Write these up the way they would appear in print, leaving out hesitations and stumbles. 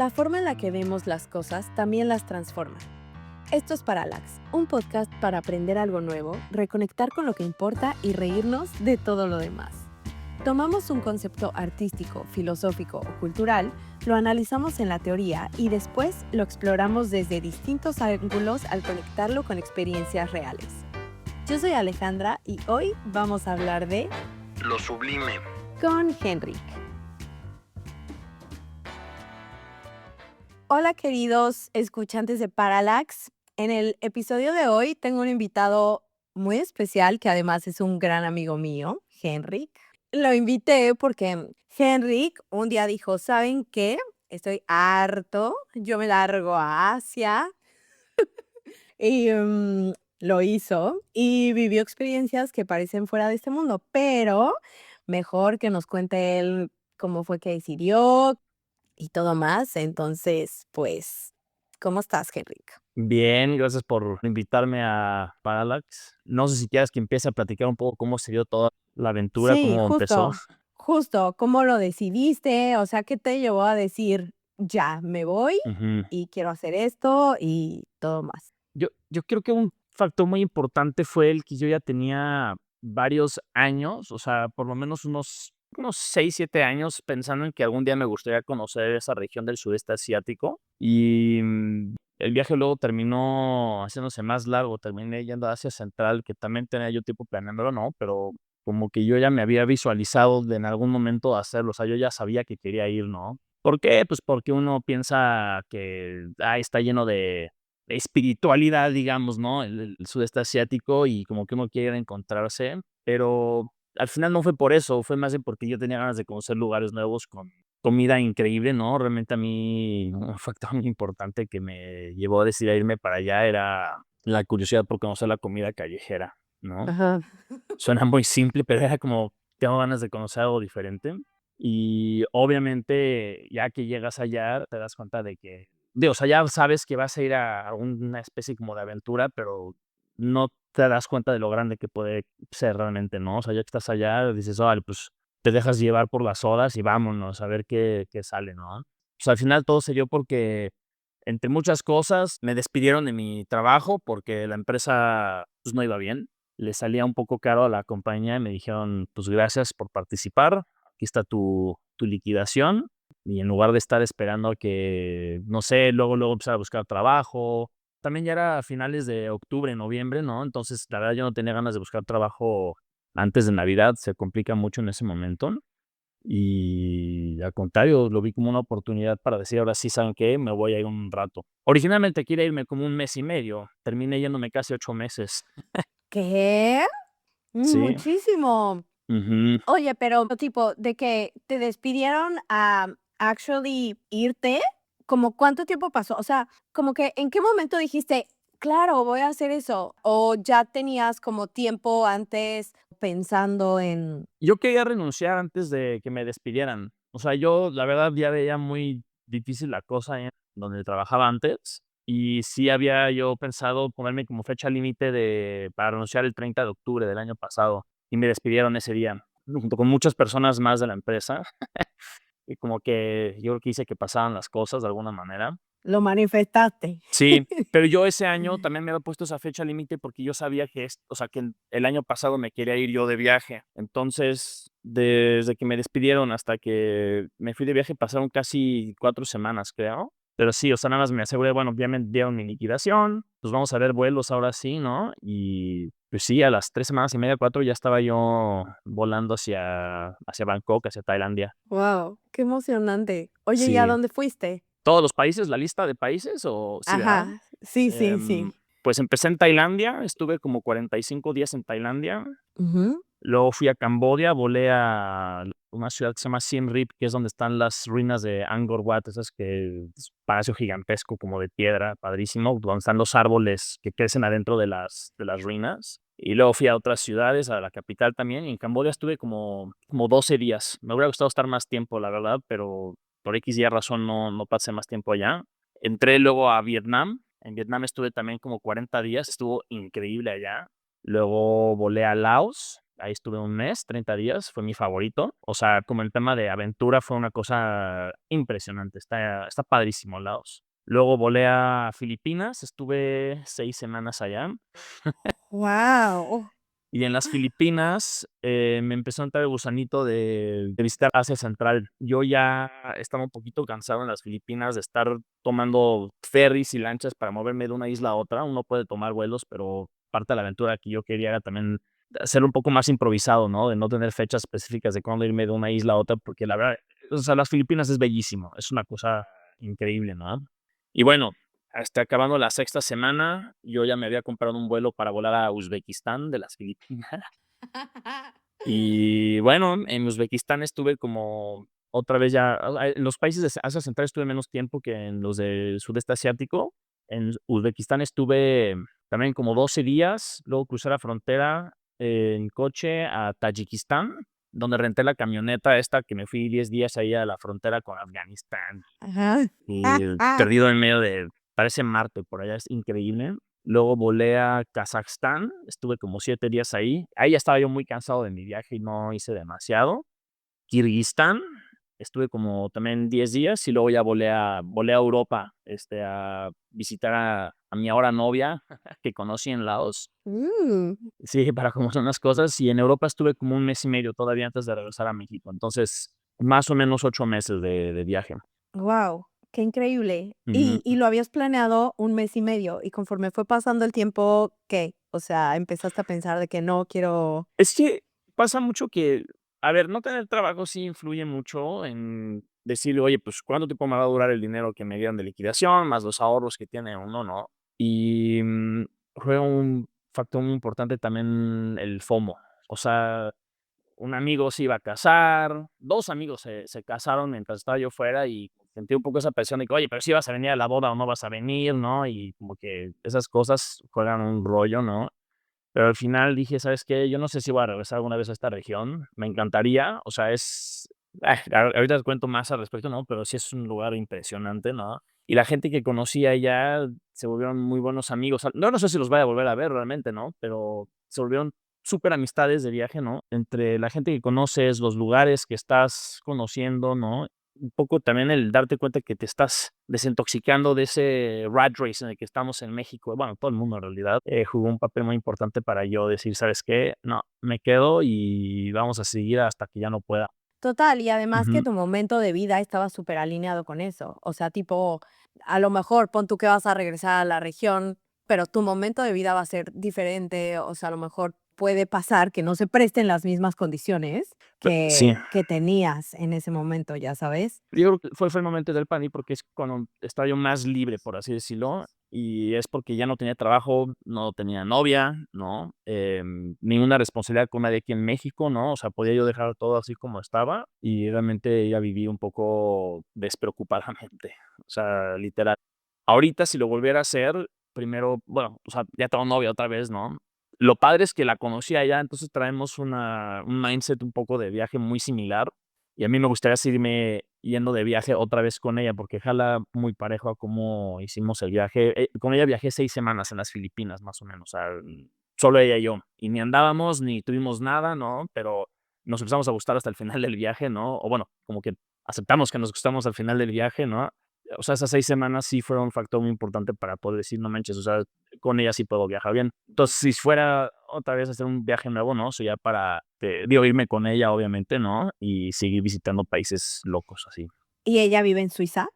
La forma en la que vemos las cosas también las transforma. Esto es Parallax, un podcast para aprender algo nuevo, reconectar con lo que importa y reírnos de todo lo demás. Tomamos un concepto artístico, filosófico o cultural, lo analizamos en la teoría y después lo exploramos desde distintos ángulos al conectarlo con experiencias reales. Yo soy Alejandra y hoy vamos a hablar de lo sublime con Henrik. Hola queridos escuchantes de Parallax. En el episodio de hoy tengo un invitado muy especial que además es un gran amigo mío, Henrik. Lo invité porque Henrik un día dijo, ¿saben qué? Estoy harto, yo me largo a Asia y lo hizo y vivió experiencias que parecen fuera de este mundo, pero mejor que nos cuente él cómo fue que decidió y todo más. Entonces, pues, ¿cómo estás, Henrik? Bien, gracias por invitarme a Parallax. No sé si quieres que empiece a platicar un poco cómo se dio toda la aventura, Sí, cómo empezó. justo, ¿cómo lo decidiste? O sea, ¿qué te llevó a decir, ya, me voy Ujú. y quiero hacer esto y todo más? Yo creo que un factor muy importante fue el que yo ya tenía varios años, o sea, por lo menos unos 6, 7 años pensando en que algún día me gustaría conocer esa región del sudeste asiático. Y el viaje luego terminó haciéndose más largo, terminé yendo a Asia Central, que también tenía yo tiempo planeándolo, ¿no? Pero como que yo ya me había visualizado en algún momento hacerlo, o sea, yo ya sabía que quería ir, ¿no? ¿Por qué? Pues porque uno piensa que está lleno de espiritualidad, digamos, ¿no? El sudeste asiático y como que uno quiere encontrarse, pero al final no fue por eso, fue más bien porque yo tenía ganas de conocer lugares nuevos con comida increíble, ¿no? Realmente a mí un factor muy importante que me llevó a decidir irme para allá era la curiosidad por conocer la comida callejera, ¿no? Ajá. Suena muy simple, pero era como, tengo ganas de conocer algo diferente. Y obviamente, ya que llegas allá, te das cuenta de que, o sea, ya sabes que vas a ir a una especie como de aventura, pero no te das cuenta de lo grande que puede ser realmente, ¿no? O sea, ya que estás allá, dices, vale, pues te dejas llevar por las olas y vámonos a ver qué sale, ¿no? Pues al final todo se dio porque, entre muchas cosas, me despidieron de mi trabajo porque la empresa pues, no iba bien. Le salía un poco caro a la compañía y me dijeron, pues gracias por participar, aquí está tu liquidación. Y en lugar de estar esperando a que, no sé, luego empezar a buscar trabajo, también ya era a finales de octubre, noviembre, ¿no? Entonces, la verdad, yo no tenía ganas de buscar trabajo antes de Navidad, se complica mucho en ese momento. Y al contrario, lo vi como una oportunidad para decir, ahora sí, ¿saben qué? Me voy a ir un rato. Originalmente quería irme como 1 mes y medio, terminé yéndome casi 8 meses. ¿Qué? Sí. Muchísimo. Ujú. Oye, pero tipo, de que te despidieron a actually irte, ¿como cuánto tiempo pasó? O sea, como que, ¿en qué momento dijiste, claro, voy a hacer eso? ¿O ya tenías como tiempo antes pensando en... Yo quería renunciar antes de que me despidieran. O sea, yo, la verdad, ya veía muy difícil la cosa en donde trabajaba antes, y sí había yo pensado ponerme como fecha límite para renunciar el 30 de octubre del año pasado, y me despidieron ese día, junto con muchas personas más de la empresa, y como que yo creo que hice que pasaran las cosas de alguna manera. Lo manifestaste? Sí, pero yo ese año también me había puesto esa fecha límite porque yo sabía que o sea, que el año pasado me quería ir yo de viaje. Entonces, desde que me despidieron hasta que me fui de viaje pasaron casi 4 semanas, creo. Pero sí, o sea, nada más me aseguré, bueno, ya me dieron mi liquidación, pues vamos a ver vuelos ahora sí, ¿no? Y pues sí, a las 3 semanas y media, 4, ya estaba yo volando hacia Bangkok, hacia Tailandia. Wow, qué emocionante. Oye, ¿y a Sí. dónde fuiste? ¿Todos los países, la lista de países o sí, verdad? Ajá, sí, sí, Em, sí. pues empecé en Tailandia, estuve como 45 días en Tailandia, Ujú. luego fui a Camboya, volé a una ciudad que se llama Siem Reap, que es donde están las ruinas de Angkor Wat, esas que es un palacio gigantesco como de piedra, padrísimo, donde están los árboles que crecen adentro de las ruinas. Y luego fui a otras ciudades, a la capital también, y en Camboya estuve como 12 días. Me hubiera gustado estar más tiempo, la verdad, pero por X y razón no pasé más tiempo allá. Entré luego a Vietnam. En Vietnam estuve también como 40 días, estuvo increíble allá. Luego volé a Laos, ahí estuve un mes, 30 días, fue mi favorito. O sea, como el tema de aventura fue una cosa impresionante, está padrísimo Laos. Luego volé a Filipinas, estuve 6 semanas allá. Wow. Y en las Filipinas, me empezó a entrar el gusanito de visitar Asia Central. Yo ya estaba un poquito cansado en las Filipinas de estar tomando ferries y lanchas para moverme de una isla a otra. Uno puede tomar vuelos, pero parte de la aventura que yo quería era también ser un poco más improvisado, ¿no? De no tener fechas específicas de cuándo irme de una isla a otra, porque la verdad, o sea, las Filipinas es bellísimo, es una cosa increíble, ¿no? Y bueno, hasta acabando la sexta semana, yo ya me había comprado un vuelo para volar a Uzbekistán de las Filipinas. Y bueno, en Uzbekistán estuve como otra vez ya, en los países de Asia Central estuve menos tiempo que en los del sudeste asiático. En Uzbekistán estuve también como 12 días, luego crucé la frontera en coche a Tayikistán, donde renté la camioneta esta que me fui 10 días ahí a la frontera con Afganistán. Ajá. Y perdido en medio de, parece Marte, por allá es increíble. Luego volé a Kazajstán, estuve como 7 días ahí. Ahí ya estaba yo muy cansado de mi viaje y no hice demasiado. Kirguistán, estuve como también 10 días y luego ya volé a Europa, a visitar a mi ahora novia que conocí en Laos. Uh, Sí, para cómo son las cosas. Y en Europa estuve como un mes y medio todavía antes de regresar a México. Entonces, más o menos 8 meses de viaje. wow, qué increíble. Ujú. Y lo habías planeado un mes y medio, y conforme fue pasando el tiempo, ¿qué? O sea, empezaste a pensar de que no quiero. Es que pasa mucho que, a ver, no tener trabajo sí influye mucho en decirle: "Oye, pues, ¿cuánto tiempo me va a durar el dinero que me dieron de liquidación, más los ahorros que tiene uno?", ¿no? Y, juega un factor muy importante también el FOMO. O sea, un amigo se iba a casar, 2 amigos se casaron mientras estaba yo fuera y sentí un poco esa presión de que: "Oye, pero si vas a venir a la boda o no vas a venir", ¿no? Y como que esas cosas juegan un rollo, ¿no? Pero al final dije: "¿Sabes qué? Yo no sé si voy a regresar alguna vez a esta región, me encantaría", o sea, ahorita te cuento más al respecto, ¿no? Pero sí es un lugar impresionante, ¿no? Y la gente que conocí allá se volvieron muy buenos amigos. No sé si los vaya a volver a ver realmente, ¿no? Pero se volvieron súper amistades de viaje, ¿no? Entre la gente que conoces, los lugares que estás conociendo, ¿no? Un poco también el darte cuenta que te estás desintoxicando de ese rat race en el que estamos en México. Bueno, todo el mundo en realidad, jugó un papel muy importante para yo decir: "¿Sabes qué? No, me quedo y vamos a seguir hasta que ya no pueda". Total, y además que Ujú. tu momento de vida estaba súper alineado con eso. O sea, tipo, a lo mejor pon tú que vas a regresar a la región, pero tu momento de vida va a ser diferente. O sea, a lo mejor puede pasar que no se presten las mismas condiciones Sí. que tenías en ese momento, ¿ya sabes? Yo creo que fue el momento del pánico, porque es cuando estaba yo más libre, por así decirlo, y es porque ya no tenía trabajo, no tenía novia, ¿no? Ninguna responsabilidad con nadie aquí en México, ¿no? O sea, podía yo dejar todo así como estaba y realmente ya viví un poco despreocupadamente, o sea, literal. Ahorita, si lo volviera a hacer, primero, bueno, o sea, ya tengo novia otra vez, ¿no? Lo padre es que la conocí allá, entonces traemos un mindset un poco de viaje muy similar. Y a mí me gustaría seguirme yendo de viaje otra vez con ella, porque jala muy parejo a cómo hicimos el viaje. Con ella viajé 6 semanas en las Filipinas, más o menos, o sea, solo ella y yo. Y ni andábamos, ni tuvimos nada, ¿no? Pero nos empezamos a gustar hasta el final del viaje, ¿no? O bueno, como que aceptamos que nos gustamos al final del viaje, ¿no? O sea, esas 6 semanas sí fueron un factor muy importante para poder decir: "No manches, o sea, con ella sí puedo viajar bien". Entonces, si fuera otra vez a hacer un viaje nuevo, ¿no? Sería para, digo, irme con ella, obviamente, ¿no? Y seguir visitando países locos así. ¿Y ella vive en Suiza?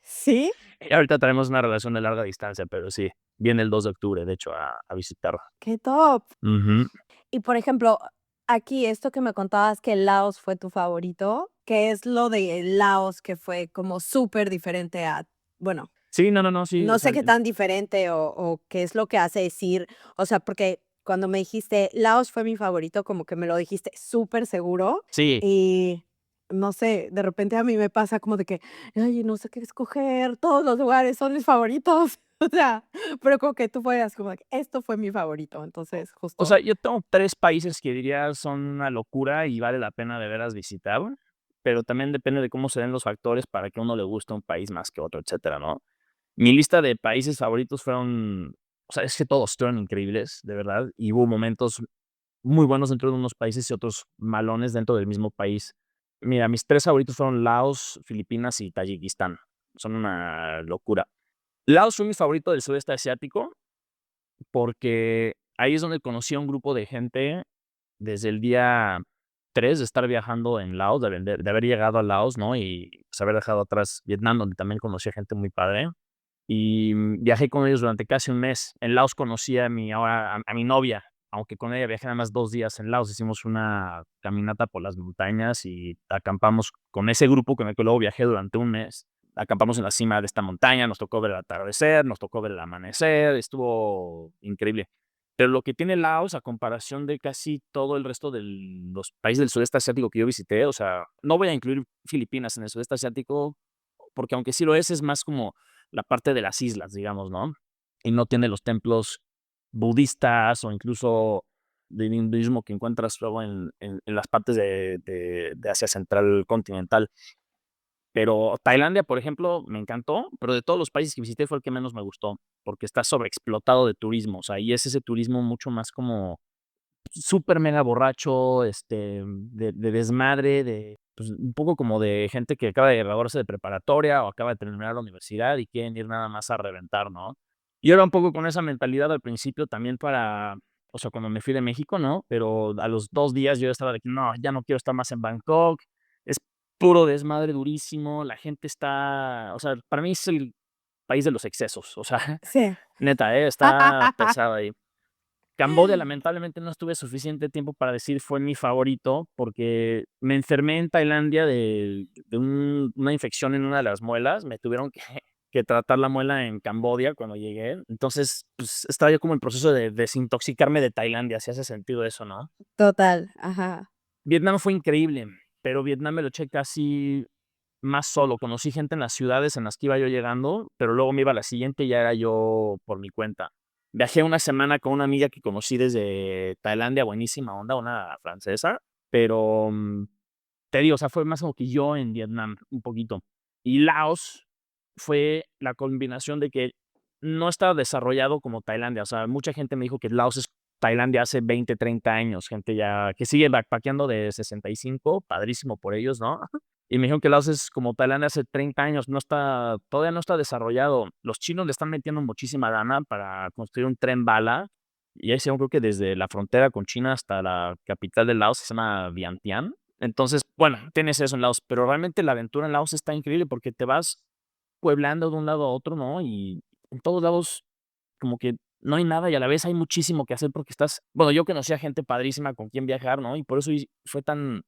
Sí. Y ahorita tenemos una relación de larga distancia, pero sí, viene el 2 de octubre, de hecho, a visitarla. ¡Qué top! Ujú. Y, por ejemplo, aquí esto que me contabas que Laos fue tu favorito, ¿qué es lo de Laos que fue como súper diferente a, bueno, Sí, no, no, no, sí, o no sea, sé qué tan diferente o qué es lo que hace decir, o sea, porque cuando me dijiste Laos fue mi favorito, como que me lo dijiste súper seguro sí. y no sé, de repente a mí me pasa como de que, ay, no sé qué escoger, todos los lugares son mis favoritos, o sea, pero como que tú fueras como de que esto fue mi favorito, entonces O justo. sea, yo tengo 3 países que diría son una locura y vale la pena de veras visitar, pero también depende de cómo se den los factores para que a uno le guste un país más que otro, etcétera, ¿no? Mi lista de países favoritos fueron, o sea, es que todos fueron increíbles, de verdad, y hubo momentos muy buenos dentro de unos países y otros malones dentro del mismo país. Mira, mis 3 favoritos fueron Laos, Filipinas y Tayikistán. Son una locura. Laos fue mi favorito del sudeste asiático, porque ahí es donde conocí a un grupo de gente desde el día 3 de estar viajando en Laos, de haber llegado a Laos, ¿no? Y, pues, haber dejado atrás Vietnam, donde también conocí a gente muy padre. Y, viajé con ellos durante casi un mes. En Laos conocí a mi novia, aunque con ella viajé nada más 2 días en Laos. Hicimos una caminata por las montañas y acampamos con ese grupo con el que luego viajé durante un mes. Acampamos en la cima de esta montaña, nos tocó ver el atardecer, nos tocó ver el amanecer, estuvo increíble. Pero lo que tiene Laos, a comparación de casi todo el resto de los países del sudeste asiático que yo visité, o sea, no voy a incluir Filipinas en el sudeste asiático, porque aunque sí lo es más como la parte de las islas, digamos, ¿no? Y no tiene los templos budistas o incluso del hinduismo que encuentras luego en las partes de Asia Central continental. Pero Tailandia, por ejemplo, me encantó, pero de todos los países que visité fue el que menos me gustó, porque está sobreexplotado de turismo, o sea, y es ese turismo mucho más como súper mega borracho, de desmadre, pues, un poco como de gente que acaba de graduarse de preparatoria o acaba de terminar la universidad y quieren ir nada más a reventar, ¿no? Yo era un poco con esa mentalidad al principio también o sea, cuando me fui de México, ¿no? Pero a los 2 días yo estaba de que no, ya no quiero estar más en Bangkok, es puro desmadre durísimo, la gente está, o sea, para mí es el país de los excesos, o sea, Sí. neta, está pesado ahí. Camboya, lamentablemente, no estuve suficiente tiempo para decir fue mi favorito, porque me enfermé en Tailandia de una infección en una de las muelas, me tuvieron que que tratar la muela en Camboya cuando llegué. Entonces, pues, estaba yo como en proceso de desintoxicarme de Tailandia, si hace sentido eso, ¿no? Total, ajá. Vietnam fue increíble, pero Vietnam me lo eché casi más solo. Conocí gente en las ciudades en las que iba yo llegando, pero luego me iba a la siguiente y ya era yo por mi cuenta. Viajé una semana con una amiga que conocí desde Tailandia, buenísima onda, una francesa, pero, te digo, o sea, fue más como que yo en Vietnam, un poquito. Y Laos fue la combinación de que no estaba desarrollado como Tailandia, o sea, mucha gente me dijo que Laos es Tailandia hace 20, 30 años, gente ya que sigue backpackeando de 65, padrísimo por ellos, ¿no? Y me dijeron que Laos es como Tailandia hace 30 años, todavía no está desarrollado. Los chinos le están metiendo muchísima lana para construir un tren bala, y ahí se creo que desde la frontera con China hasta la capital de Laos, que se llama Vientiane. Entonces, bueno, tienes eso en Laos, pero realmente la aventura en Laos está increíble porque te vas pueblando de un lado a otro, ¿no? Y en todos lados como que no hay nada y a la vez hay muchísimo que hacer porque bueno, yo conocí a gente padrísima con quien viajar, ¿no? Y por eso fue tan,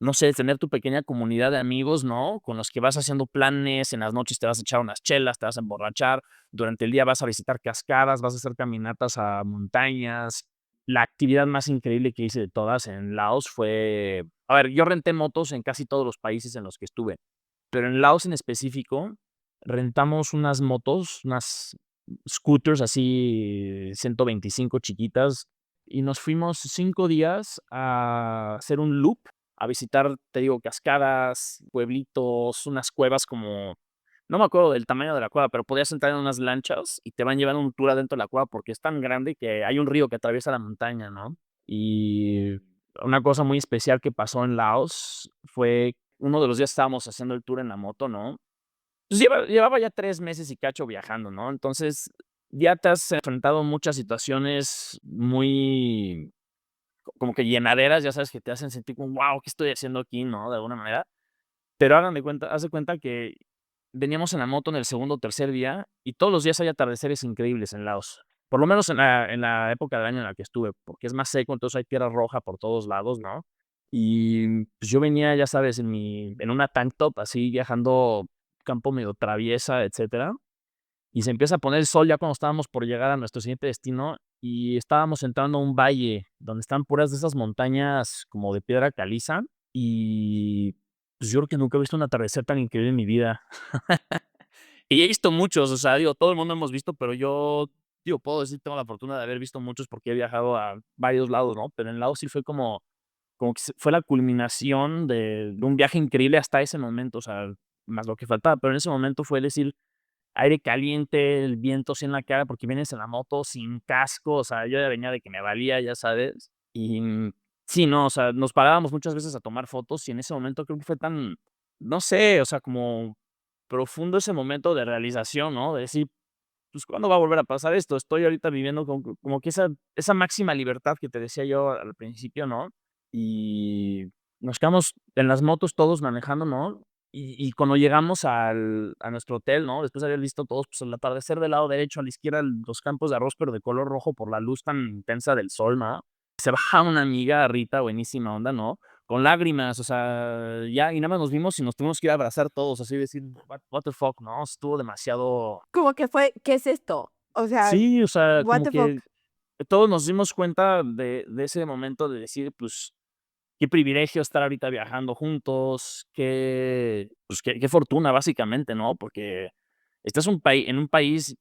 no sé, tener tu pequeña comunidad de amigos, ¿no? Con los que vas haciendo planes, en las noches te vas a echar unas chelas, te vas a emborrachar, durante el día vas a visitar cascadas, vas a hacer caminatas a montañas. La actividad más increíble que hice de todas en Laos fue, a ver, yo renté motos en casi todos los países en los que estuve, pero en Laos en específico rentamos unas motos, unas scooters así 125 chiquitas, y nos fuimos 5 días a hacer un loop, a visitar, te digo, cascadas, pueblitos, unas cuevas como no me acuerdo del tamaño de la cueva, pero podías entrar en unas lanchas y te van llevando un tour adentro de la cueva porque es tan grande que hay un río que atraviesa la montaña, ¿no? Y una cosa muy especial que pasó en Laos fue uno de los días estábamos haciendo el tour en la moto, ¿no? Pues llevaba ya 3 meses y cacho viajando, ¿no? Entonces, ya te has enfrentado a muchas situaciones muy como que llenaderas, ya sabes, que te hacen sentir como: "Guau, ¿qué estoy haciendo aquí?", ¿no? De alguna manera. Pero haz de cuenta que veníamos en la moto en el segundo o tercer día, y todos los días hay atardeceres increíbles en Laos. Por lo menos en la época del año en la que estuve, porque es más seco, entonces hay tierra roja por todos lados, ¿no? Y, pues, yo venía, ya sabes, en una tank top, así viajando, campo medio traviesa, etcétera, y se empieza a poner el sol ya cuando estábamos por llegar a nuestro siguiente destino, y estábamos entrando a un valle donde están puras de esas montañas como de piedra caliza, y, pues, yo creo que nunca he visto un atardecer tan increíble en mi vida. Y he visto muchos, o sea, digo, todo el mundo hemos visto, pero yo, digo, puedo decir, tengo la fortuna de haber visto muchos porque he viajado a varios lados, ¿no? Pero en Laos sí fue como que fue la culminación de un viaje increíble hasta ese momento, o sea, más lo que faltaba, pero en ese momento fue decir, aire caliente, el viento así en la cara, porque vienes en la moto sin casco, o sea, yo ya venía de que me valía, ya sabes. Y, sí, no, o sea, nos parábamos muchas veces a tomar fotos y en ese momento creo que fue tan, no sé, o sea, como profundo ese momento de realización, ¿no? De decir, pues, ¿cuándo va a volver a pasar esto? Estoy ahorita viviendo como que esa máxima libertad que te decía yo al principio, ¿no? Y nos quedamos en las motos todos manejando, ¿no? Y cuando llegamos a nuestro hotel, ¿no? Después de haber visto todos, pues, el atardecer del lado derecho, a la izquierda los campos de arroz, pero de color rojo por la luz tan intensa del sol, ¿no? Se baja una amiga, Rita, buenísima onda, ¿no? Con lágrimas, o sea, ya, y nada más nos vimos y nos tuvimos que ir a abrazar todos, así decir, what the fuck, ¿no? Estuvo demasiado. Como que fue, ¿qué es esto? O sea, Sí, o sea, what como the fuck. que todos nos dimos cuenta de ese momento de decir, pues, qué privilegio estar ahorita viajando juntos, qué fortuna, básicamente, ¿no? Porque estás en un país,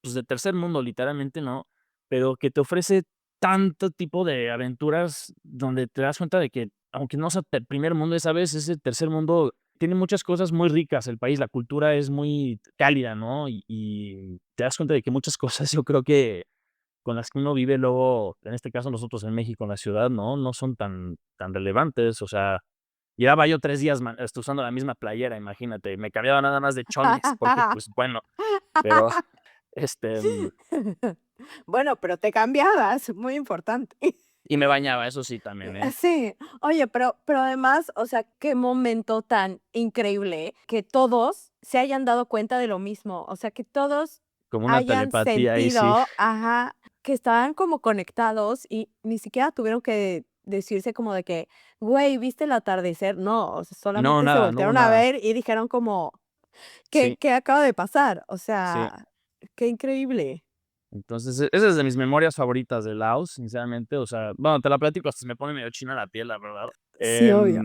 pues, de tercer mundo, literalmente, ¿no? Pero que te ofrece tanto tipo de aventuras donde te das cuenta de que, aunque no sea el primer mundo, esa vez ese tercer mundo tiene muchas cosas muy ricas el país, la cultura es muy cálida, ¿no? Y te das cuenta de que muchas cosas yo creo que con las que uno vive luego, en este caso nosotros en México, en la ciudad, no son tan relevantes, o sea, llevaba yo 3 días usando la misma playera, imagínate, me cambiaba nada más de chones, porque, pues, bueno, pero, este, Bueno, pero te cambiabas, muy importante. y me bañaba, eso sí también, ¿eh? Sí. Oye, pero además, o sea, qué momento tan increíble que todos se hayan dado cuenta de lo mismo, o sea, que todos Como una hayan telepatía ahí, sí. sentido, ajá, que estaban como conectados y ni siquiera tuvieron que decirse como de que: "Güey, ¿viste el atardecer?". No, o sea, No, solamente se nada, no hubo voltearon a nada. ver y dijeron como: "¿Qué Sí, qué acaba de pasar?". O sí. sea, qué increíble. Entonces, esa es de mis memorias favoritas de Laos, sinceramente, o sea, bueno, te la platico, hasta se me pone medio china la piel, la verdad. Sí, obvio.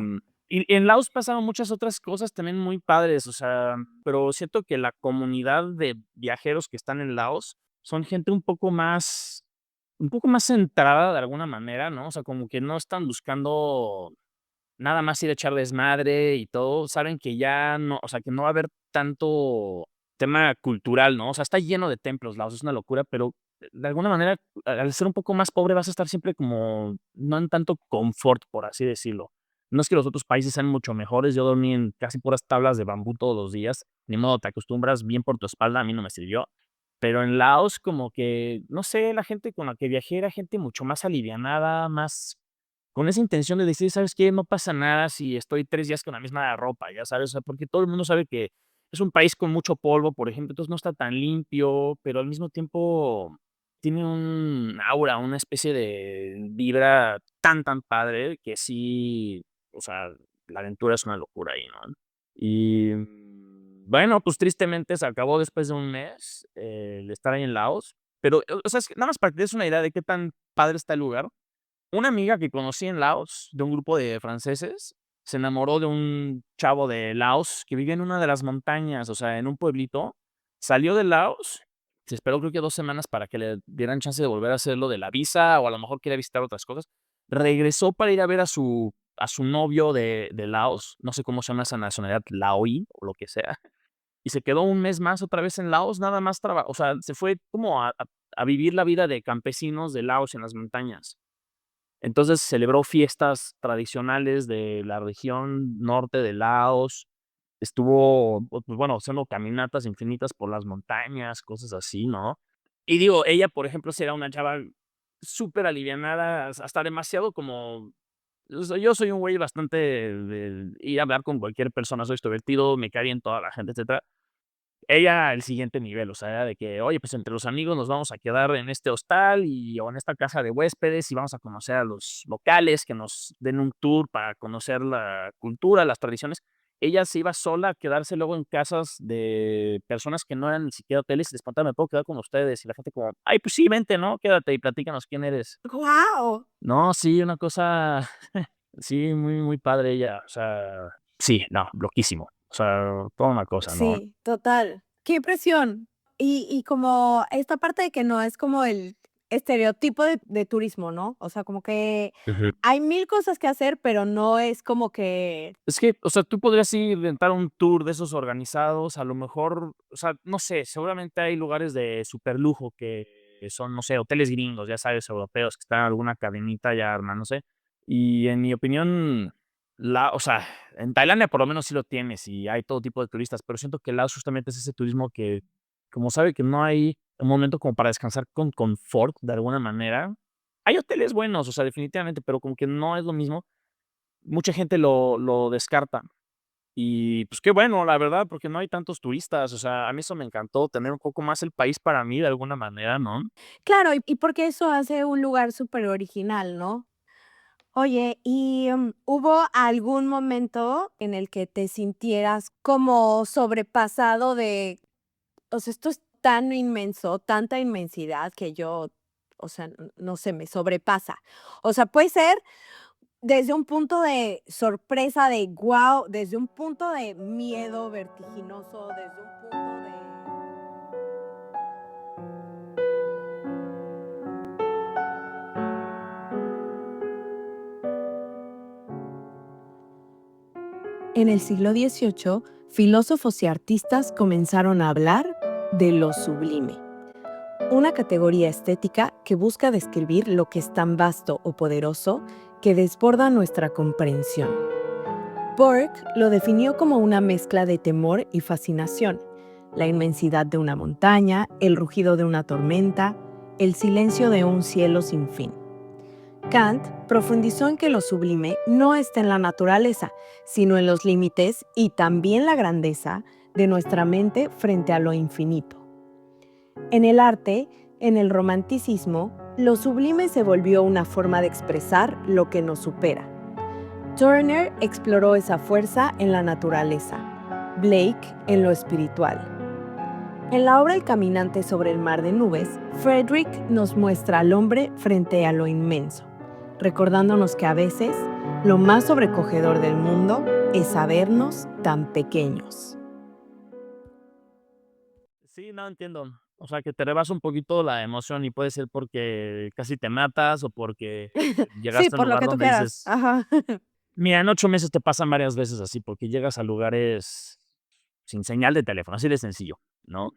Y en Laos pasaron muchas otras cosas también muy padres, o sea, pero siento que la comunidad de viajeros que están en Laos son gente un poco más centrada de alguna manera, ¿no? O sea, como que no están buscando nada más ir a echar desmadre y todo, saben que ya no, o sea, que no va a haber tanto tema cultural, ¿no? O sea, está lleno de templos, Laos, es una locura, pero de alguna manera, al ser un poco más pobre, vas a estar siempre como no en tanto confort, por así decirlo. No es que los otros países sean mucho mejores, yo dormí en casi puras tablas de bambú todos los días, ni modo, te acostumbras bien por tu espalda, a mí no me sirvió. Pero en Laos como que, no sé, la gente con la que viajé era gente mucho más alivianada, más con esa intención de decir: "¿Sabes qué? No pasa nada si estoy 3 días con la misma ropa", ya sabes, o sea, porque todo el mundo sabe que es un país con mucho polvo, por ejemplo, entonces no está tan limpio, pero al mismo tiempo tiene un aura, una especie de vibra tan padre que sí, o sea, la aventura es una locura ahí, ¿no? Y, bueno, pues tristemente se acabó después de un mes, el estar ahí en Laos, pero, o sea, es que nada más para que te des una idea de qué tan padre está el lugar. Una amiga que conocí en Laos, de un grupo de franceses, se enamoró de un chavo de Laos que vivía en una de las montañas, o sea, en un pueblito. Salió de Laos, se esperó creo que 2 semanas para que le dieran chance de volver a hacer lo de la visa, o a lo mejor quería visitar otras cosas. Regresó para ir a ver a su novio de Laos, no sé cómo se llama esa nacionalidad, laoí o lo que sea, y se quedó un mes más otra vez en Laos, nada más o sea, se fue como a vivir la vida de campesinos de Laos en las montañas. Entonces, celebró fiestas tradicionales de la región norte de Laos, estuvo, pues, bueno, haciendo caminatas infinitas por las montañas, cosas así, ¿no? Y digo, ella, por ejemplo, sí era una chava súper alivianada, hasta demasiado como, o sea, yo soy un güey bastante de ir a hablar con cualquier persona, soy extrovertido, me cae bien toda la gente, etcétera. Ella el siguiente nivel, o sea, era de que: "Oye, pues entre los amigos nos vamos a quedar en este hostal o en esta casa de huéspedes y vamos a conocer a los locales, que nos den un tour para conocer la cultura, las tradiciones". Ella se iba sola a quedarse luego en casas de personas que no eran ni siquiera hoteles y les preguntaba: "¿Me puedo quedar con ustedes?". Y la gente como: "Ay, pues sí, vente, ¿no? Quédate y platícanos quién eres". ¡Guau! No, sí, una cosa, sí, muy padre ella, o sea, sí, no, loquísimo. O sea, toda una cosa, ¿no? Sí, total. Qué impresión. Y como esta parte de que no es como el estereotipo de turismo, ¿no? O sea, como que Ujú. hay mil cosas que hacer, pero no es como que Es que, o sea, tú podrías ir, rentar un tour de esos organizados, a lo mejor, o sea, no sé, seguramente hay lugares de superlujo que son, no sé, hoteles gringos, ya sabes, europeos, que están en alguna cadenita ya armándose. Y en mi opinión, o sea, en Tailandia por lo menos sí lo tienes y hay todo tipo de turistas, pero siento que Laos justamente es ese turismo que, como sabe que no hay un momento como para descansar con confort de alguna manera. Hay hoteles buenos, o sea, definitivamente, pero como que no es lo mismo. Mucha gente lo descarta. Y pues qué bueno, la verdad, porque no hay tantos turistas. O sea, a mí eso me encantó, tener un poco más el país para mí de alguna manera, ¿no? Claro, y porque eso hace un lugar súper original, ¿no? Oye, ¿y, hubo algún momento en el que te sintieras como sobrepasado de, o sea, esto es tan inmenso, tanta inmensidad que yo, o sea, no sé, me sobrepasa? O sea, puede ser desde un punto de sorpresa, de guau, desde un punto de miedo vertiginoso, desde un punto de... En el siglo XVIII, filósofos y artistas comenzaron a hablar de lo sublime, una categoría estética que busca describir lo que es tan vasto o poderoso que desborda nuestra comprensión. Burke lo definió como una mezcla de temor y fascinación, la inmensidad de una montaña, el rugido de una tormenta, el silencio de un cielo sin fin. Kant profundizó en que lo sublime no está en la naturaleza, sino en los límites y también la grandeza de nuestra mente frente a lo infinito. En el arte, en el romanticismo, lo sublime se volvió una forma de expresar lo que nos supera. Turner exploró esa fuerza en la naturaleza, Blake en lo espiritual. En la obra El caminante sobre el mar de nubes, Frederick nos muestra al hombre frente a lo inmenso, recordándonos que a veces lo más sobrecogedor del mundo es sabernos tan pequeños. Sí, no entiendo. O sea, que te rebasa un poquito la emoción y puede ser porque casi te matas o porque Sí, llegaste a un por lo lugar que tú donde quieras. dices, Ajá. mira, en 8 meses te pasan varias veces así, porque llegas a lugares sin señal de teléfono, así de sencillo, ¿no?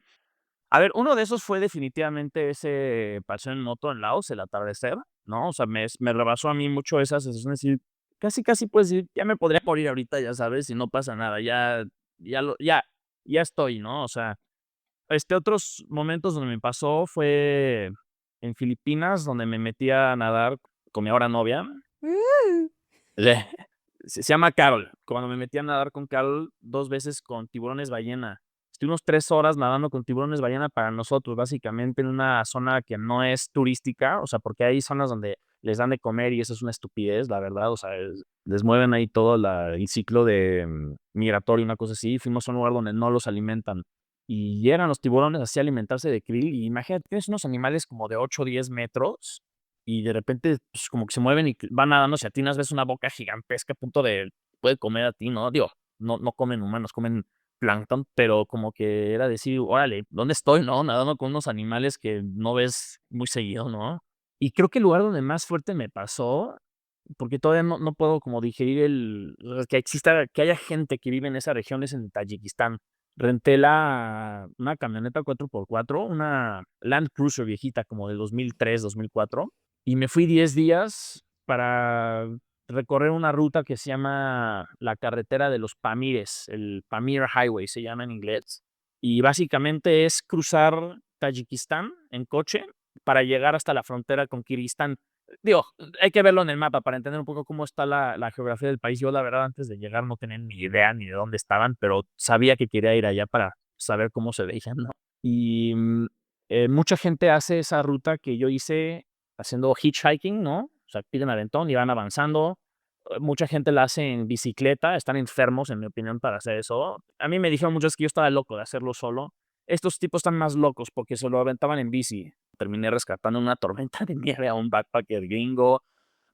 A ver, uno de esos fue definitivamente ese paseo en moto en Laos, el atardecer, ¿no? O sea, me rebasó a mí mucho esa sensación de decir, casi, casi puedes decir, ya me podría morir ahorita, ya sabes, y no pasa nada, ya estoy, ¿no? O sea, otros momentos donde me pasó fue en Filipinas, donde me metí a nadar con mi ahora novia. Mm. Le se llama Carol. Cuando me metí a nadar con Carol 2 veces con tiburones ballena. Estuvimos 3 horas nadando con tiburones ballena para nosotros, básicamente en una zona que no es turística, o sea, porque hay zonas donde les dan de comer y eso es una estupidez, la verdad, o sea, les mueven ahí todo el ciclo de, migratorio, una cosa así. Fuimos a un lugar donde no los alimentan y llegan los tiburones así a alimentarse de krill, y imagínate, tienes unos animales como de 8 o 10 metros y de repente, pues, como que se mueven y van nadando hacia ti, unas ves una boca gigantesca a punto de puede comer a ti, ¿no? Digo, no comen humanos, comen plancton, pero como que era decir: "Órale, ¿dónde estoy?", ¿no? Nadando con unos animales que no ves muy seguido, ¿no? Y creo que el lugar donde más fuerte me pasó, porque todavía no puedo como digerir que haya gente que vive en esa región, es en Tayikistán. Renté una camioneta 4x4, una Land Cruiser viejita como de 2003, 2004, y me fui 10 días para recorrer una ruta que se llama la carretera de los Pamires, el Pamir Highway se llama en inglés, y básicamente es cruzar Tayikistán en coche para llegar hasta la frontera con Kirguistán. Digo, hay que verlo en el mapa para entender un poco cómo está la geografía del país. Yo, la verdad, antes de llegar no tenía ni idea ni de dónde estaban, pero sabía que quería ir allá para saber cómo se veían, ¿no? Y, mucha gente hace esa ruta que yo hice haciendo hitchhiking, ¿no? O sea, piden aventón y van avanzando. Mucha gente la hace en bicicleta, están enfermos, en mi opinión, para hacer eso. A mí me dijeron muchos que yo estaba loco de hacerlo solo. Estos tipos están más locos porque se lo aventaban en bici. Terminé rescatando en una tormenta de nieve a un backpacker gringo,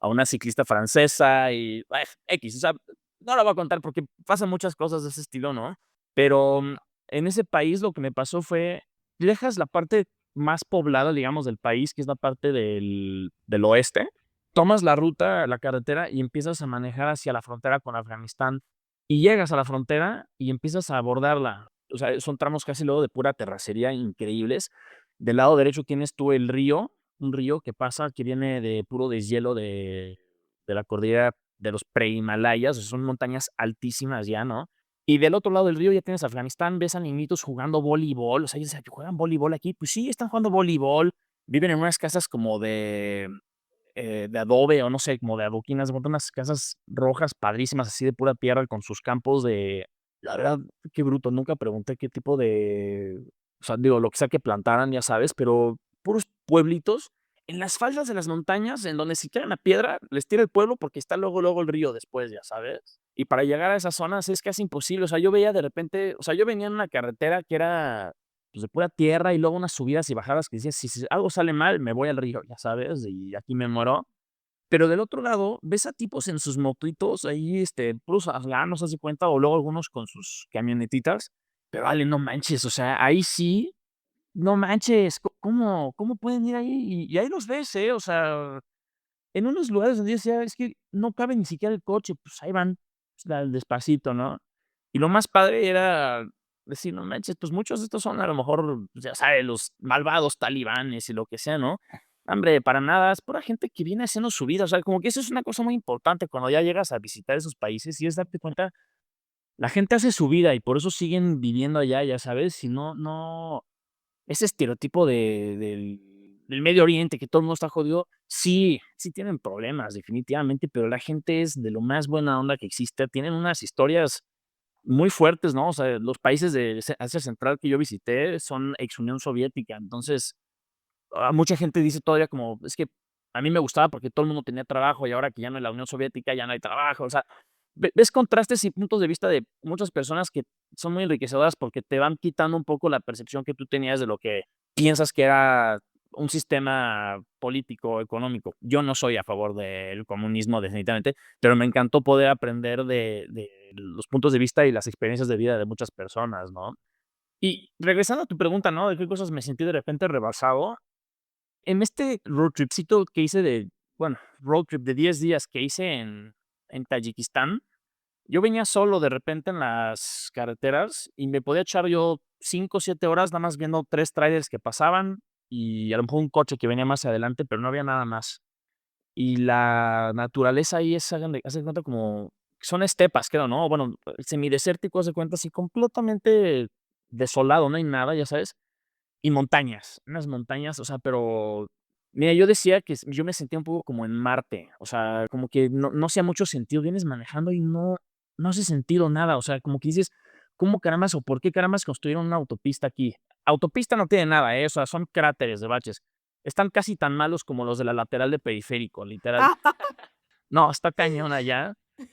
a una ciclista francesa y, equis, o sea, no la voy a contar porque pasan muchas cosas de ese estilo, ¿no? Pero, en ese país lo que me pasó fue, dejas la parte más poblada, digamos, del país, que es la parte del oeste, tomas la ruta, la carretera y empiezas a manejar hacia la frontera con Afganistán, y llegas a la frontera y empiezas a abordarla. O sea, son tramos casi luego de pura terracería increíbles, Del lado derecho tienes tú el río, un río que pasa, que viene de puro deshielo de la cordillera de los prehimalayas, o sea, son montañas altísimas ya, ¿no? Y del otro lado del río ya tienes Afganistán, ves a niñitos jugando voleibol, o sea, yo decía: "¿Juegan voleibol aquí?". Pues sí, están jugando voleibol, viven en unas casas como de adobe o no sé, como de adoquinas, montan unas casas rojas padrísimas, así de pura tierra, con sus campos de la verdad, qué bruto, nunca pregunté qué tipo de o sea, digo, lo que sea que plantaran, ya sabes, pero puros pueblitos en las faldas de las montañas, en donde si tiran la piedra, les tira el pueblo porque está luego, luego el río después, ya sabes. Y para llegar a esas zonas es casi imposible. O sea, yo veía de repente, o sea, yo venía en una carretera que era pues, de pura tierra y luego unas subidas y bajadas que decías, si algo sale mal, me voy al río, ya sabes, y aquí me muero. Pero del otro lado, ves a tipos en sus motitos ahí, puros afganos, haz de cuenta, o luego algunos con sus camionetitas, pero vale, no manches, o sea, ahí sí, no manches, ¿cómo pueden ir ahí? Y ahí los ves, o sea, en unos lugares donde yo decía: "Es que no cabe ni siquiera el coche", pues ahí van, pues, despacito, ¿no? Y lo más padre era decir: "No manches, pues muchos de estos son a lo mejor, pues, ya sabes, los malvados talibanes y lo que sea", ¿no? Hombre, para nada, es pura gente que viene haciendo su vida, o sea, como que eso es una cosa muy importante cuando ya llegas a visitar esos países, y es darte cuenta, la gente hace su vida y por eso siguen viviendo allá, ya sabes, y no ese estereotipo del Medio Oriente, que todo el mundo está jodido, sí, sí tienen problemas, definitivamente, pero la gente es de lo más buena onda que existe. Tienen unas historias muy fuertes, ¿no? O sea, los países de Asia Central que yo visité son ex Unión Soviética. Entonces, mucha gente dice todavía como, es que a mí me gustaba porque todo el mundo tenía trabajo y ahora que ya no es la Unión Soviética, ya no hay trabajo. O sea, ves contrastes y puntos de vista de muchas personas que son muy enriquecedoras porque te van quitando un poco la percepción que tú tenías de lo que piensas que era un sistema político, económico. Yo no soy a favor del comunismo, definitivamente, pero me encantó poder aprender de los puntos de vista y las experiencias de vida de muchas personas, ¿no? Y regresando a tu pregunta, ¿no? De qué cosas me sentí de repente rebasado. En este road tripcito que hice bueno, road trip de 10 días que hice en Tayikistán, yo venía solo de repente en las carreteras y me podía echar yo 5 o 7 horas nada más viendo 3 trailers que pasaban y a lo mejor un coche que venía más adelante, pero no había nada más. Y la naturaleza ahí es, haz de cuenta como son estepas, creo, ¿no? Bueno, semidesértico, haz de cuenta, así completamente desolado, no hay nada, ya sabes. Y montañas, unas montañas, o sea, pero mira, yo decía que yo me sentía un poco como en Marte, o sea, como que no hacía mucho sentido, vienes manejando y no hace sentido nada, o sea, como que dices: "¿Cómo carambas o por qué carambas construyeron una autopista aquí?". Autopista no tiene nada, o sea, son cráteres de baches. Están casi tan malos como los de la lateral de Periférico, literal. No, está cañón allá.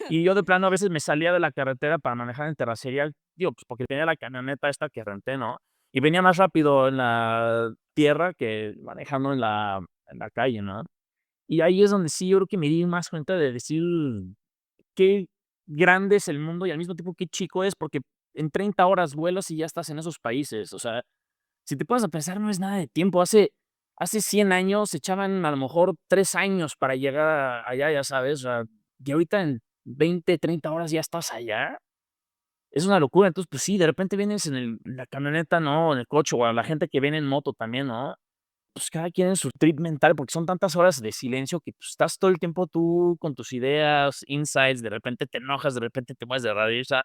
Y yo de plano a veces me salía de la carretera para manejar en terracería, digo, pues, porque tenía la camioneta esta que renté, ¿no? Y venía más rápido en la tierra que manejando en la calle, ¿no? Y ahí es donde sí, yo creo que me di más cuenta de decir qué grande es el mundo y al mismo tiempo qué chico es, porque en 30 horas vuelas y ya estás en esos países. O sea, si te pones a pensar, no es nada de tiempo. Hace 100 años se echaban a lo mejor 3 años para llegar allá, ya sabes, o sea, y ahorita en 20, 30 horas ya estás allá. Es una locura. Entonces, pues sí, de repente vienes en la camioneta, ¿no? En el coche, o a la gente que viene en moto también, ¿no? Pues cada quien en su trip mental, porque son tantas horas de silencio que, pues, estás todo el tiempo tú con tus ideas, insights, de repente te enojas, de repente te mueves de risa,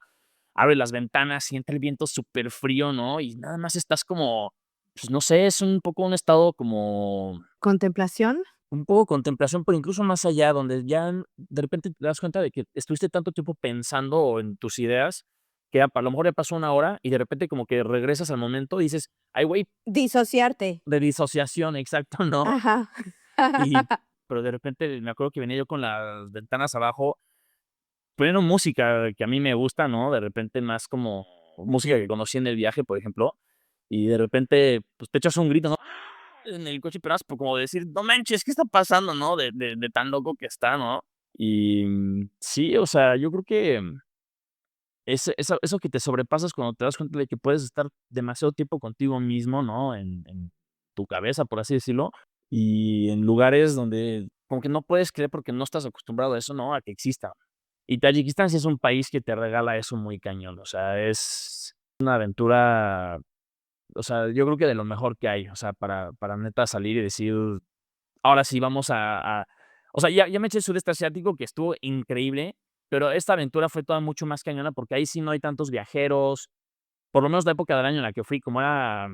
abres las ventanas y entra el viento súper frío, ¿no? Y nada más estás como, pues, no sé, es un poco un estado como ¿Contemplación? un poco contemplación, pero incluso más allá, donde ya de repente te das cuenta de que estuviste tanto tiempo pensando en tus ideas, que a lo mejor ya pasó una hora y de repente como que regresas al momento y dices: "Ay, güey", Disociarte. de disociación, exacto, ¿no? Ajá. Y pero de repente me acuerdo que venía yo con las ventanas abajo, poniendo música que a mí me gusta, ¿no? De repente más como música que conocí en el viaje, por ejemplo, y de repente, pues, te echas un grito, ¿no? En el coche, pero más por como decir: "No manches, ¿qué está pasando?", ¿no? De tan loco que está, ¿no? Y, sí, o sea, yo creo que eso que te sobrepasas cuando te das cuenta de que puedes estar demasiado tiempo contigo mismo, ¿no? En tu cabeza, por así decirlo, y en lugares donde como que no puedes creer porque no estás acostumbrado a eso, ¿no? A que exista. Y Tayikistán sí es un país que te regala eso muy cañón, o sea, es una aventura O sea, yo creo que de lo mejor que hay, o sea, para neta salir y decir: "Ahora sí vamos a". O sea, ya me eché el sudeste asiático, que estuvo increíble, pero esta aventura fue toda mucho más cañona, porque ahí sí no hay tantos viajeros, por lo menos la época del año en la que fui, como era,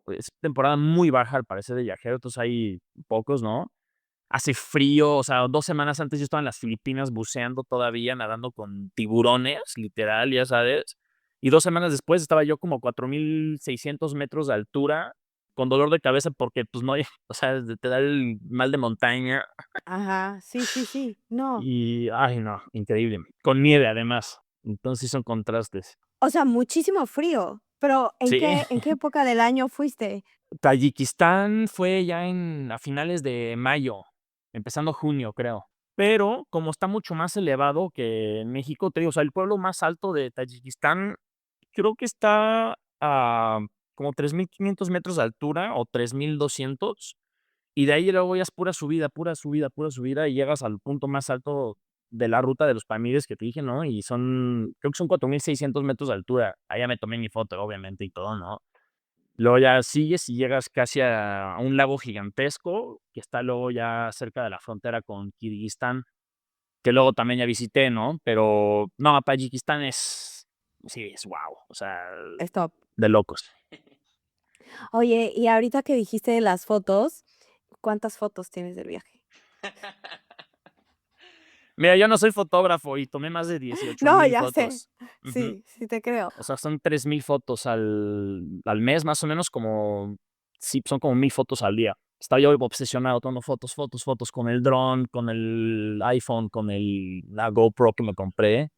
pues, temporada muy baja al parecer de viajeros, entonces hay pocos, ¿no? Hace frío, o sea, 2 semanas antes yo estaba en las Filipinas buceando todavía, nadando con tiburones, literal, ya sabes. Y 2 semanas después estaba yo como 4600 metros de altura, con dolor de cabeza porque, pues, no hay o sea, te da el mal de montaña Ajá, sí, sí, sí. No, y, ay, no, increíble. Con nieve, además. Entonces, sí son contrastes. o sea, muchísimo frío, pero Sí. en qué época del año fuiste? Tayikistán fue ya a finales de mayo, empezando junio, creo. Pero como está mucho más elevado que en México, te digo, o sea, el pueblo más alto de Tayikistán creo que está a como 3500 metros de altura o 3200, y de ahí luego ya es pura subida, pura subida, pura subida, y llegas al punto más alto de la ruta de los Pamires que te dije, ¿no? Y creo que son 4600 metros de altura. Allá me tomé mi foto, obviamente, y todo, ¿no? Luego ya sigues y llegas casi a un lago gigantesco, que está luego ya cerca de la frontera con Kirguistán, que luego también ya visité, ¿no? Pero no, Tayikistán sí, es guau, o sea, Stop. de locos. Oye, y ahorita que dijiste de las fotos, ¿cuántas fotos tienes del viaje? Mira, yo no soy fotógrafo y tomé más de dieciocho No, mil ya sé. fotos. Ujú. Sí, sí te creo. O sea, son 3000 fotos al mes, más o menos, como sí, son como 1000 fotos al día. Estaba yo obsesionado tomando fotos, fotos, fotos con el dron, con el iPhone, con la GoPro que me compré.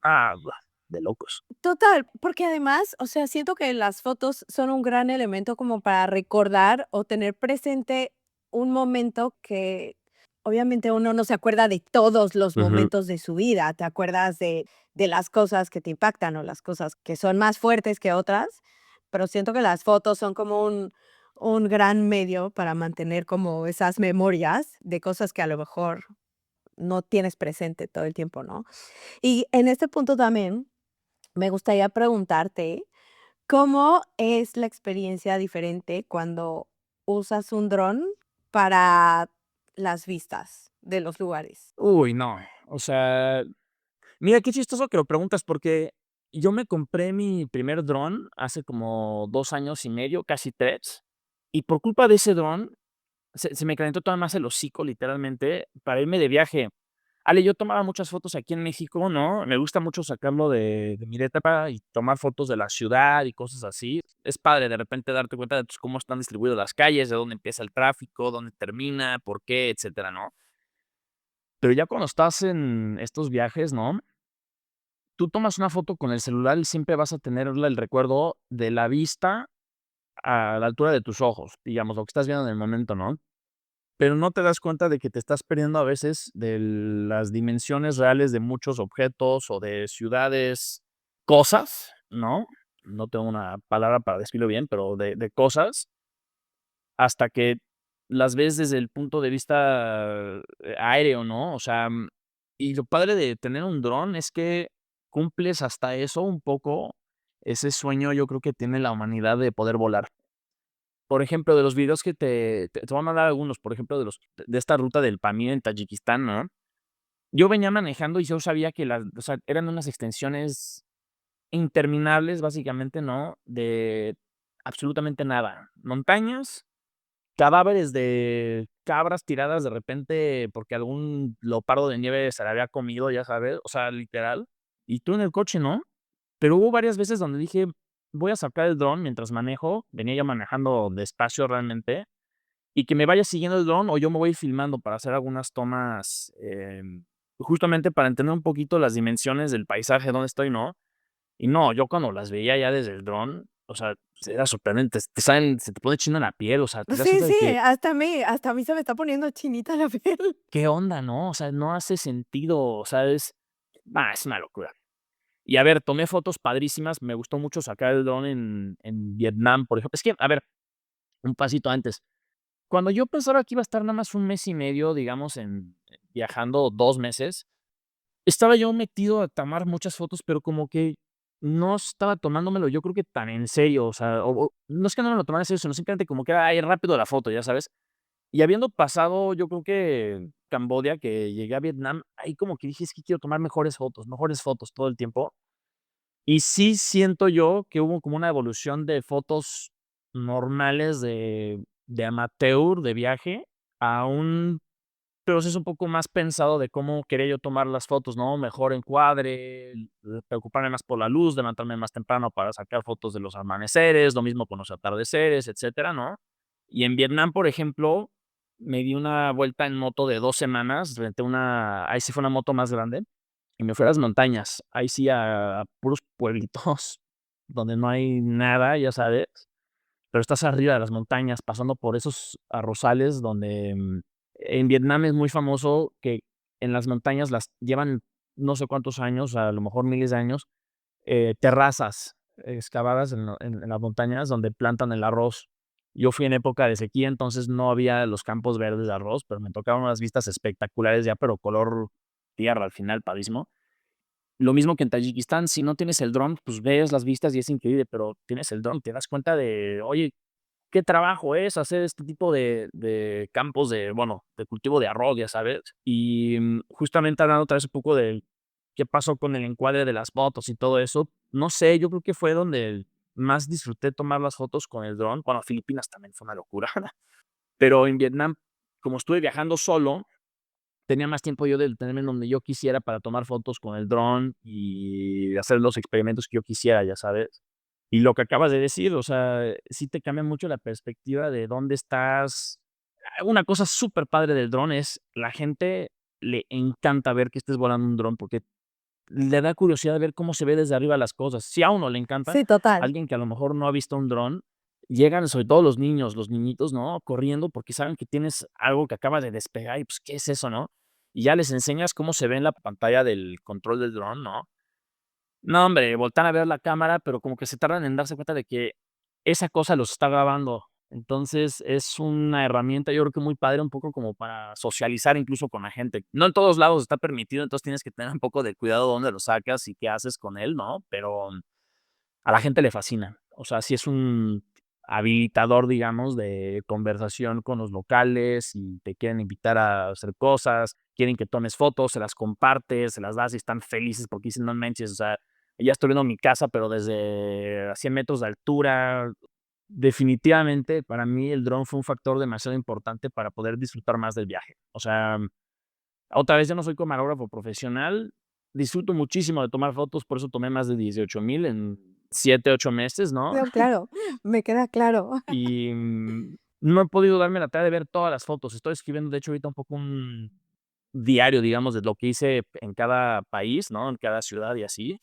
De locos. Total, porque además, o sea, siento que las fotos son un gran elemento como para recordar o tener presente un momento que obviamente uno no se acuerda de todos los Ujú. momentos de su vida, te acuerdas de las cosas que te impactan o las cosas que son más fuertes que otras, pero siento que las fotos son como un gran medio para mantener como esas memorias de cosas que a lo mejor no tienes presente todo el tiempo, ¿no? Y en este punto también me gustaría preguntarte, ¿cómo es la experiencia diferente cuando usas un dron para las vistas de los lugares? Uy, no. O sea, mira, qué chistoso que lo preguntas, porque yo me compré mi primer dron hace como 2 años y medio, casi 3, y por culpa de ese dron se me calentó todavía más el hocico, literalmente, para irme de viaje. Ale, yo tomaba muchas fotos aquí en México, ¿no? Me gusta mucho sacarlo de mi depa y tomar fotos de la ciudad y cosas así. Es padre de repente darte cuenta de, pues, cómo están distribuidas las calles, de dónde empieza el tráfico, dónde termina, por qué, etcétera, ¿no? Pero ya cuando estás en estos viajes, ¿no? Tú tomas una foto con el celular y siempre vas a tener el recuerdo de la vista a la altura de tus ojos, digamos, lo que estás viendo en el momento, ¿no? Pero no te das cuenta de que te estás perdiendo a veces de las dimensiones reales de muchos objetos o de ciudades, cosas, ¿no? No tengo una palabra para describirlo bien, pero de cosas, hasta que las ves desde el punto de vista, aéreo, ¿no? O sea, y lo padre de tener un dron es que cumples hasta eso un poco, ese sueño yo creo que tiene la humanidad de poder volar. Por ejemplo, de los videos que te voy a mandar algunos, por ejemplo, de esta ruta del Pamir en Tayikistán, ¿no? Yo venía manejando y yo sabía que o sea, eran unas extensiones interminables, básicamente, ¿no? De absolutamente nada. Montañas, cadáveres de cabras tiradas de repente porque algún leopardo de nieve se la había comido, ya sabes, o sea, literal. Y tú en el coche, ¿no? Pero hubo varias veces donde dije: "Voy a sacar el dron mientras manejo", venía yo manejando despacio realmente, y que me vaya siguiendo el dron, o yo me voy filmando para hacer algunas tomas, justamente para entender un poquito las dimensiones del paisaje donde estoy, ¿no? Y no, yo cuando las veía ya desde el dron, o sea, era sorprendente, se te pone china la piel, o sea, te das Sí, cuenta de sí, que, hasta a mí se me está poniendo chinita la piel. ¿qué onda, no? O sea, no hace sentido, o sea, es una locura. Y a ver, tomé fotos padrísimas, me gustó mucho sacar el dron en Vietnam, por ejemplo. Es que, a ver, un pasito antes. Cuando yo pensaba que iba a estar nada más un mes y medio, digamos, viajando 2 meses, estaba yo metido a tomar muchas fotos, pero como que no estaba tomándomelo, yo creo que tan en serio, o sea, o no es que no me lo tomara en serio, sino simplemente como que era, ay, rápido la foto, ya sabes. Y habiendo pasado, yo creo que Camboya, que llegué a Vietnam, ahí como que dije: "Es que quiero tomar mejores fotos todo el tiempo". Y sí siento yo que hubo como una evolución de fotos normales de amateur, de viaje, a un proceso un poco más pensado de cómo quería yo tomar las fotos, ¿no? Mejor encuadre, preocuparme más por la luz, levantarme más temprano para sacar fotos de los amaneceres, lo mismo con los atardeceres, etcétera, ¿no? Y en Vietnam, por ejemplo, me di una vuelta en moto de 2 semanas, renté ahí sí fue una moto más grande, y me fui a las montañas, ahí sí a puros pueblitos donde no hay nada, ya sabes, pero estás arriba de las montañas, pasando por esos arrozales donde, en Vietnam es muy famoso que en las montañas las llevan no sé cuántos años, a lo mejor miles de años, terrazas excavadas en las montañas donde plantan el arroz. Yo fui en época de sequía, entonces no había los campos verdes de arroz, pero me tocaron unas vistas espectaculares ya, pero color tierra al final, padrísimo. Lo mismo que en Tayikistán, si no tienes el dron, pues ves las vistas y es increíble, pero tienes el dron, te das cuenta de, oye, qué trabajo es hacer este tipo de campos de, bueno, de cultivo de arroz, ya sabes. Y, justamente hablando otra vez un poco de qué pasó con el encuadre de las fotos y todo eso, no sé, yo creo que fue donde más disfruté tomar las fotos con el dron. Bueno, Filipinas también fue una locura, pero en Vietnam, como estuve viajando solo, tenía más tiempo yo de detenerme en donde yo quisiera para tomar fotos con el dron y hacer los experimentos que yo quisiera, ya sabes. Y lo que acabas de decir, o sea, sí te cambia mucho la perspectiva de dónde estás. Una cosa súper padre del dron es la gente le encanta ver que estés volando un dron porque le da curiosidad ver cómo se ve desde arriba las cosas. Si a uno le encanta, Sí, total. alguien que a lo mejor no ha visto un dron, llegan, sobre todo los niños, los niñitos, ¿no? Corriendo porque saben que tienes algo que acaba de despegar y, pues, ¿qué es eso, no? Y ya les enseñas cómo se ve en la pantalla del control del dron, ¿no? No, hombre, voltean a ver la cámara, pero como que se tardan en darse cuenta de que esa cosa los está grabando. Entonces, es una herramienta, yo creo que muy padre, un poco como para socializar incluso con la gente. No en todos lados está permitido, entonces tienes que tener un poco de cuidado dónde lo sacas y qué haces con él, ¿no? Pero a la gente le fascina. O sea, sí es un habilitador, digamos, de conversación con los locales y te quieren invitar a hacer cosas, quieren que tomes fotos, se las compartes, se las das y están felices porque dicen, no manches, o sea, ya estoy viendo mi casa, pero desde a 100 metros de altura. Definitivamente, para mí el dron fue un factor demasiado importante para poder disfrutar más del viaje. O sea, otra vez, yo no soy camarógrafo profesional, disfruto muchísimo de tomar fotos, por eso tomé más de 18,000 en 7 8 meses, ¿no? No, claro, me queda claro. Y, no he podido darme la tarea de ver todas las fotos. Estoy escribiendo, de hecho, ahorita un poco un diario, digamos, de lo que hice en cada país, ¿no? En cada ciudad y así.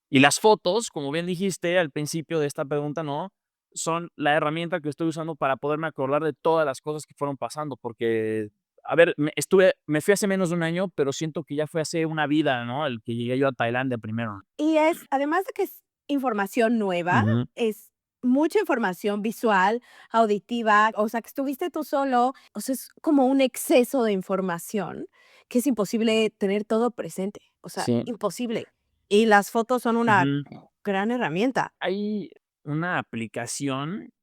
Y las fotos, como bien dijiste al principio de esta pregunta, ¿no? Son la herramienta que estoy usando para poderme acordar de todas las cosas que fueron pasando, porque, a ver, me fui hace menos de un año, pero siento que ya fue hace una vida, ¿no? El que llegué yo a Tailandia primero. Y es, además de que es información nueva, Ujú. es mucha información visual, auditiva, o sea, que estuviste tú solo, o sea, es como un exceso de información que es imposible tener todo presente, o sea, Sí. imposible. Y las fotos son una Ujú. gran herramienta. Hay una aplicación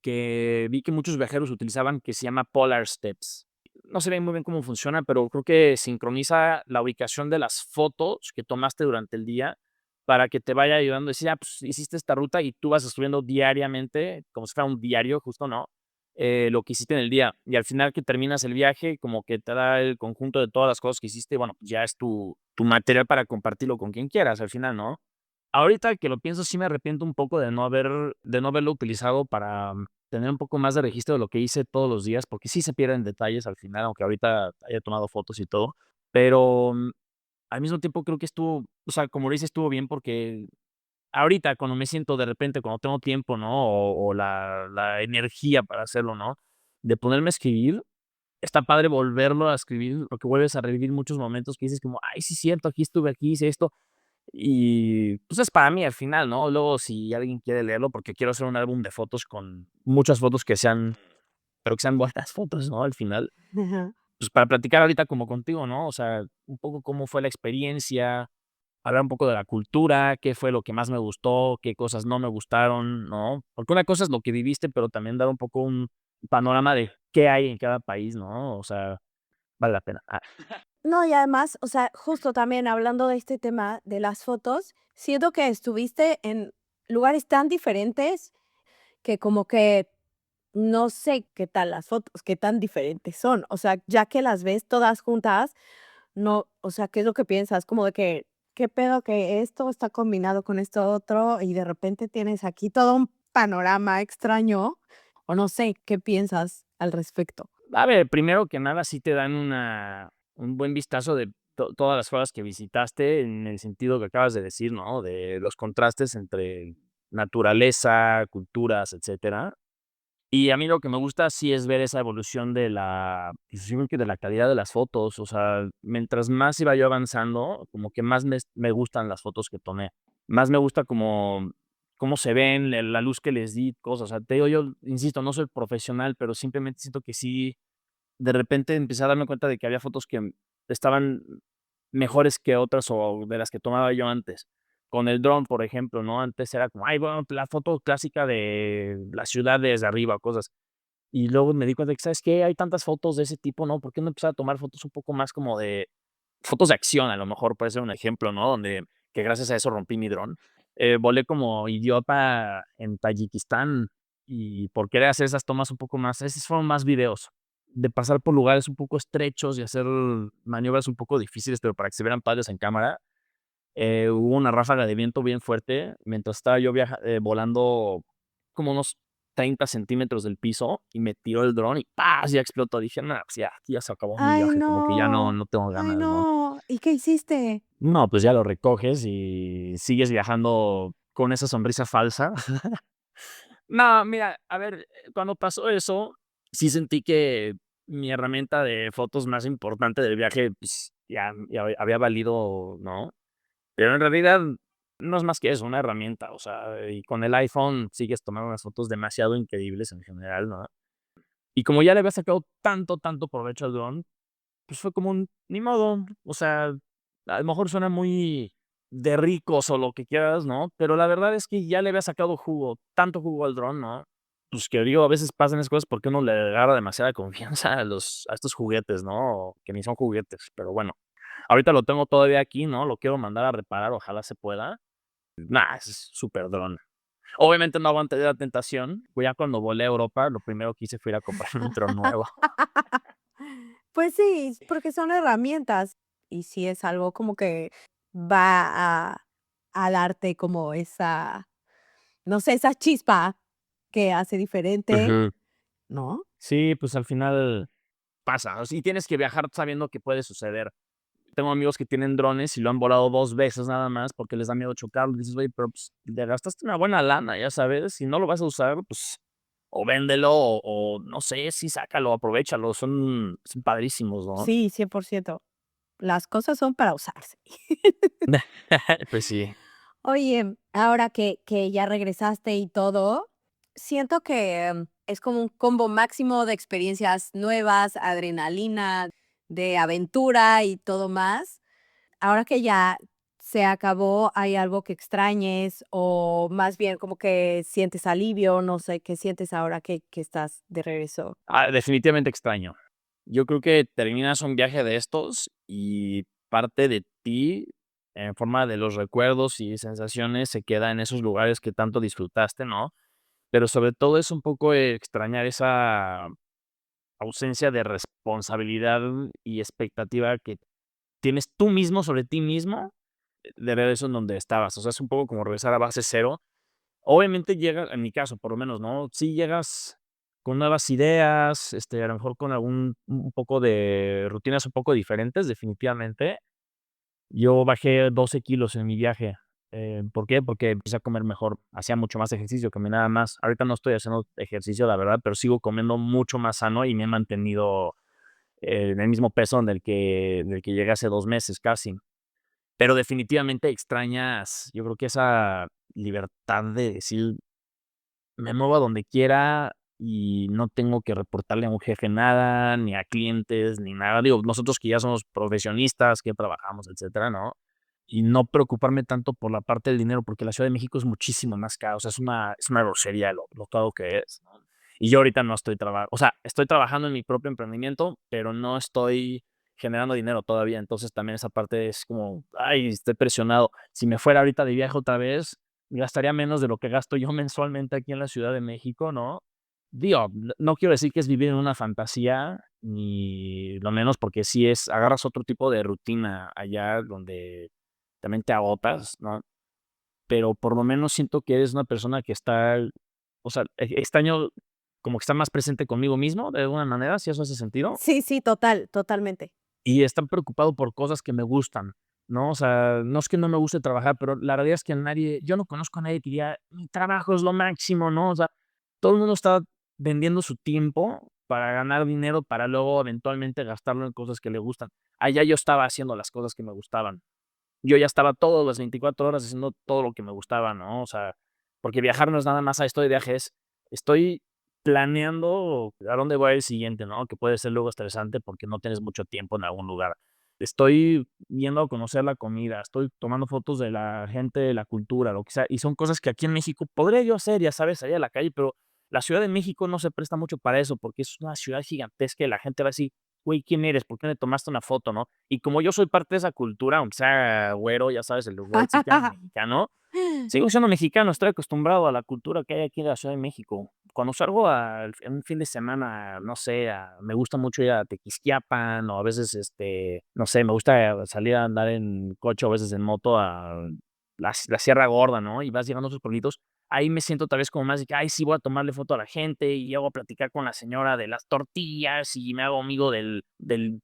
que vi que muchos viajeros utilizaban que se llama Polar Steps. No sé bien muy bien cómo funciona, pero creo que sincroniza la ubicación de las fotos que tomaste durante el día para que te vaya ayudando a decir, pues hiciste esta ruta y tú vas escribiendo diariamente, como si fuera un diario, justo, ¿no? Lo que hiciste en el día. Y al final que terminas el viaje, como que te da el conjunto de todas las cosas que hiciste, bueno, pues ya es tu material para compartirlo con quien quieras al final, ¿no? Ahorita que lo pienso, sí me arrepiento un poco de no haberlo utilizado para tener un poco más de registro de lo que hice todos los días, porque sí se pierden detalles al final, aunque ahorita haya tomado fotos y todo. Pero, al mismo tiempo creo que estuvo, o sea, como lo dices, estuvo bien porque ahorita cuando me siento de repente, cuando tengo tiempo, ¿no? O la energía para hacerlo, ¿no? De ponerme a escribir, está padre volverlo a escribir, porque vuelves a revivir muchos momentos que dices como: "Ay, sí es cierto, aquí estuve, aquí hice esto". Y, pues, es para mí al final, ¿no? Luego, si alguien quiere leerlo, porque quiero hacer un álbum de fotos con muchas fotos que sean, pero que sean buenas fotos, ¿no? Al final, Ajá. pues, para platicar ahorita como contigo, ¿no? O sea, un poco cómo fue la experiencia, hablar un poco de la cultura, qué fue lo que más me gustó, qué cosas no me gustaron, ¿no? Porque una cosa es lo que viviste, pero también dar un poco un panorama de qué hay en cada país, ¿no? O sea, vale la pena. No, y además, o sea, justo también hablando de este tema de las fotos, siento que estuviste en lugares tan diferentes que como que no sé qué tal las fotos, qué tan diferentes son. O sea, ya que las ves todas juntas, no, o sea, ¿qué es lo que piensas? Como de que, ¿qué pedo que esto está combinado con esto otro? Y de repente tienes aquí todo un panorama extraño, o no sé, ¿qué piensas al respecto? A ver, primero que nada, sí te dan un buen vistazo de todas las cosas que visitaste, en el sentido que acabas de decir, ¿no? De los contrastes entre naturaleza, culturas, etcétera. Y a mí lo que me gusta sí es ver esa evolución de pues, yo creo que de la calidad de las fotos. O sea, mientras más iba yo avanzando, como que más me gustan las fotos que tomé. Más me gusta como cómo se ven, la luz que les di, cosas. O sea, te digo, yo insisto, no soy profesional, pero simplemente siento que sí, de repente empecé a darme cuenta de que había fotos que estaban mejores que otras o de las que tomaba yo antes. Con el dron, por ejemplo, ¿no? Antes era como, ay, bueno, la foto clásica de la ciudad desde arriba, cosas. Y luego me di cuenta de que, ¿sabes qué? Hay tantas fotos de ese tipo, ¿no? ¿Por qué no empezar a tomar fotos un poco más como de fotos de acción? A lo mejor puede ser un ejemplo, ¿no? Donde que gracias a eso rompí mi dron. Volé como idiota en Tayikistán y por querer hacer esas tomas un poco más, esos fueron más videos, de pasar por lugares un poco estrechos y hacer maniobras un poco difíciles, pero para que se vieran padres en cámara. Hubo una ráfaga de viento bien fuerte mientras estaba yo volando como unos 30 centímetros del piso y me tiró el dron y ¡paz! Ya explotó. Dije: "No, pues ya, aquí ya se acabó mi Ay, viaje, como que ya no no. no tengo Ay, ganas", ¿no? no. ¿Y qué hiciste? No, pues ya lo recoges y sigues viajando con esa sonrisa falsa. No, mira, a ver, cuando pasó eso, sí sentí que mi herramienta de fotos más importante del viaje, pues, ya había valido, ¿no? Pero en realidad no es más que eso, una herramienta, o sea, y con el iPhone sigues tomando unas fotos demasiado increíbles en general, ¿no? Y como ya le había sacado tanto provecho al dron, pues fue como un ni modo, o sea, a lo mejor suena muy de ricos o lo que quieras, ¿no? Pero la verdad es que ya le había sacado jugo, tanto jugo al dron, ¿no? Pues que digo, a veces pasan esas cosas porque uno le agarra demasiada confianza a estos juguetes, ¿no? Que ni son juguetes, pero bueno. Ahorita lo tengo todavía aquí, ¿no? Lo quiero mandar a reparar, ojalá se pueda. Nah, es súper dron. Obviamente no aguanté la tentación. Pues ya cuando volé a Europa, lo primero que hice fue ir a comprarme un dron nuevo. Pues sí, porque son herramientas, y sí es algo como que va a darte como esa, no sé, esa chispa que hace diferente, Ujú. ¿no? Sí, pues al final pasa. O sea, y tienes que viajar sabiendo que puede suceder. Tengo amigos que tienen drones y lo han volado 2 veces nada más porque les da miedo chocarlo. Dices: "Oye, pero, pues, te gastaste una buena lana, ya sabes, si no lo vas a usar, pues, o véndelo o no sé, sí sácalo, aprovéchalo, son padrísimos", ¿no? Sí, 100%. Las cosas son para usarse. Pues sí. Oye, ahora que ya regresaste y todo, siento que, es como un combo máximo de experiencias nuevas, adrenalina, de aventura y todo más. Ahora que ya se acabó, ¿hay algo que extrañes o más bien como que sientes alivio? No sé, ¿qué sientes ahora que estás de regreso? Definitivamente extraño. Yo creo que terminas un viaje de estos y parte de ti, en forma de los recuerdos y sensaciones, se queda en esos lugares que tanto disfrutaste, ¿no? Pero sobre todo es un poco extrañar esa ausencia de responsabilidad y expectativa que tienes tú mismo sobre ti mismo de ver eso en donde estabas. O sea, es un poco como regresar a base cero. Obviamente llega, en mi caso, por lo menos, ¿no? Sí llegas con nuevas ideas, a lo mejor con un poco de rutinas un poco diferentes, definitivamente. Yo bajé 12 kilos en mi viaje. ¿Por qué? Porque empecé a comer mejor, hacía mucho más ejercicio, caminaba más. Ahorita no estoy haciendo ejercicio, la verdad, pero sigo comiendo mucho más sano y me he mantenido en el mismo peso en el que llegué hace 2 meses casi. Pero definitivamente extrañas, yo creo que esa libertad de decir: "Me muevo a donde quiera y no tengo que reportarle a un jefe nada, ni a clientes, ni nada". Digo, nosotros que ya somos profesionistas, que trabajamos, etcétera, ¿no? y no preocuparme tanto por la parte del dinero, porque la Ciudad de México es muchísimo más caro, o sea, es una grosería lo caro que es, ¿no? Y yo ahorita no estoy trabajando, o sea, estoy trabajando en mi propio emprendimiento, pero no estoy generando dinero todavía, entonces también esa parte es como, ay, estoy presionado. Si me fuera ahorita de viaje otra vez, gastaría menos de lo que gasto yo mensualmente aquí en la Ciudad de México, ¿no? Digo, no quiero decir que es vivir en una fantasía, ni lo menos, porque sí agarras otro tipo de rutina allá donde también te agotas, ¿no? Pero por lo menos siento que eres una persona que está, o sea, este año como que está más presente conmigo mismo, de alguna manera, si eso hace sentido, Sí, sí, totalmente. y están preocupado por cosas que me gustan, ¿no? O sea, no es que no me guste trabajar, pero la realidad es que yo no conozco a nadie que diga, mi trabajo es lo máximo, ¿no? O sea, todo el mundo está vendiendo su tiempo para ganar dinero, para luego eventualmente gastarlo en cosas que le gustan. Allá yo estaba haciendo las cosas que me gustaban. Yo ya estaba todas las 24 horas haciendo todo lo que me gustaba, ¿no? O sea, porque viajar no es nada más, estoy de viajes, estoy planeando a dónde voy a ir el siguiente, ¿no? Que puede ser luego estresante porque no tienes mucho tiempo en algún lugar. Estoy yendo a conocer la comida, estoy tomando fotos de la gente, de la cultura, lo que sea, y son cosas que aquí en México podría yo hacer, ya sabes, salir a la calle, pero la Ciudad de México no se presta mucho para eso, porque es una ciudad gigantesca y la gente va así, güey, ¿quién eres? ¿Por qué no le tomaste una foto, no? Y como yo soy parte de esa cultura, aunque sea güero, ya sabes, el whitexican mexicano, sigo siendo mexicano, estoy acostumbrado a la cultura que hay aquí en la Ciudad de México. Cuando salgo en un fin de semana, no sé, me gusta mucho ir a Tequisquiapan o a veces, no sé, me gusta salir a andar en coche o a veces en moto a la Sierra Gorda, ¿no? Y vas llegando a esos pueblitos, ahí me siento tal vez como más de que, ay, sí, voy a tomarle foto a la gente y llego a platicar con la señora de las tortillas y me hago amigo del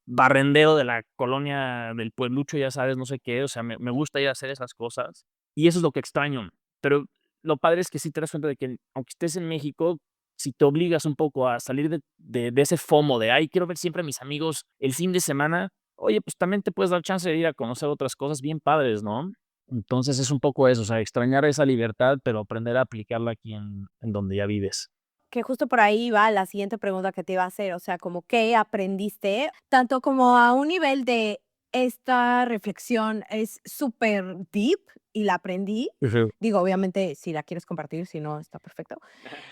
barrendero de la colonia del pueblucho, ya sabes, no sé qué, o sea, me gusta ir a hacer esas cosas. Y eso es lo que extraño. Pero lo padre es que sí te das cuenta de que, aunque estés en México, si te obligas un poco a salir de ese FOMO de, ay, quiero ver siempre a mis amigos el fin de semana, oye, pues también te puedes dar chance de ir a conocer otras cosas bien padres, ¿no? Entonces es un poco eso, o sea, extrañar esa libertad, pero aprender a aplicarla aquí en donde ya vives. Que justo por ahí va la siguiente pregunta que te iba a hacer, o sea, como qué aprendiste, tanto como a un nivel de esta reflexión es súper deep y la aprendí. Ujú. Digo, obviamente, si la quieres compartir, si no, está perfecto.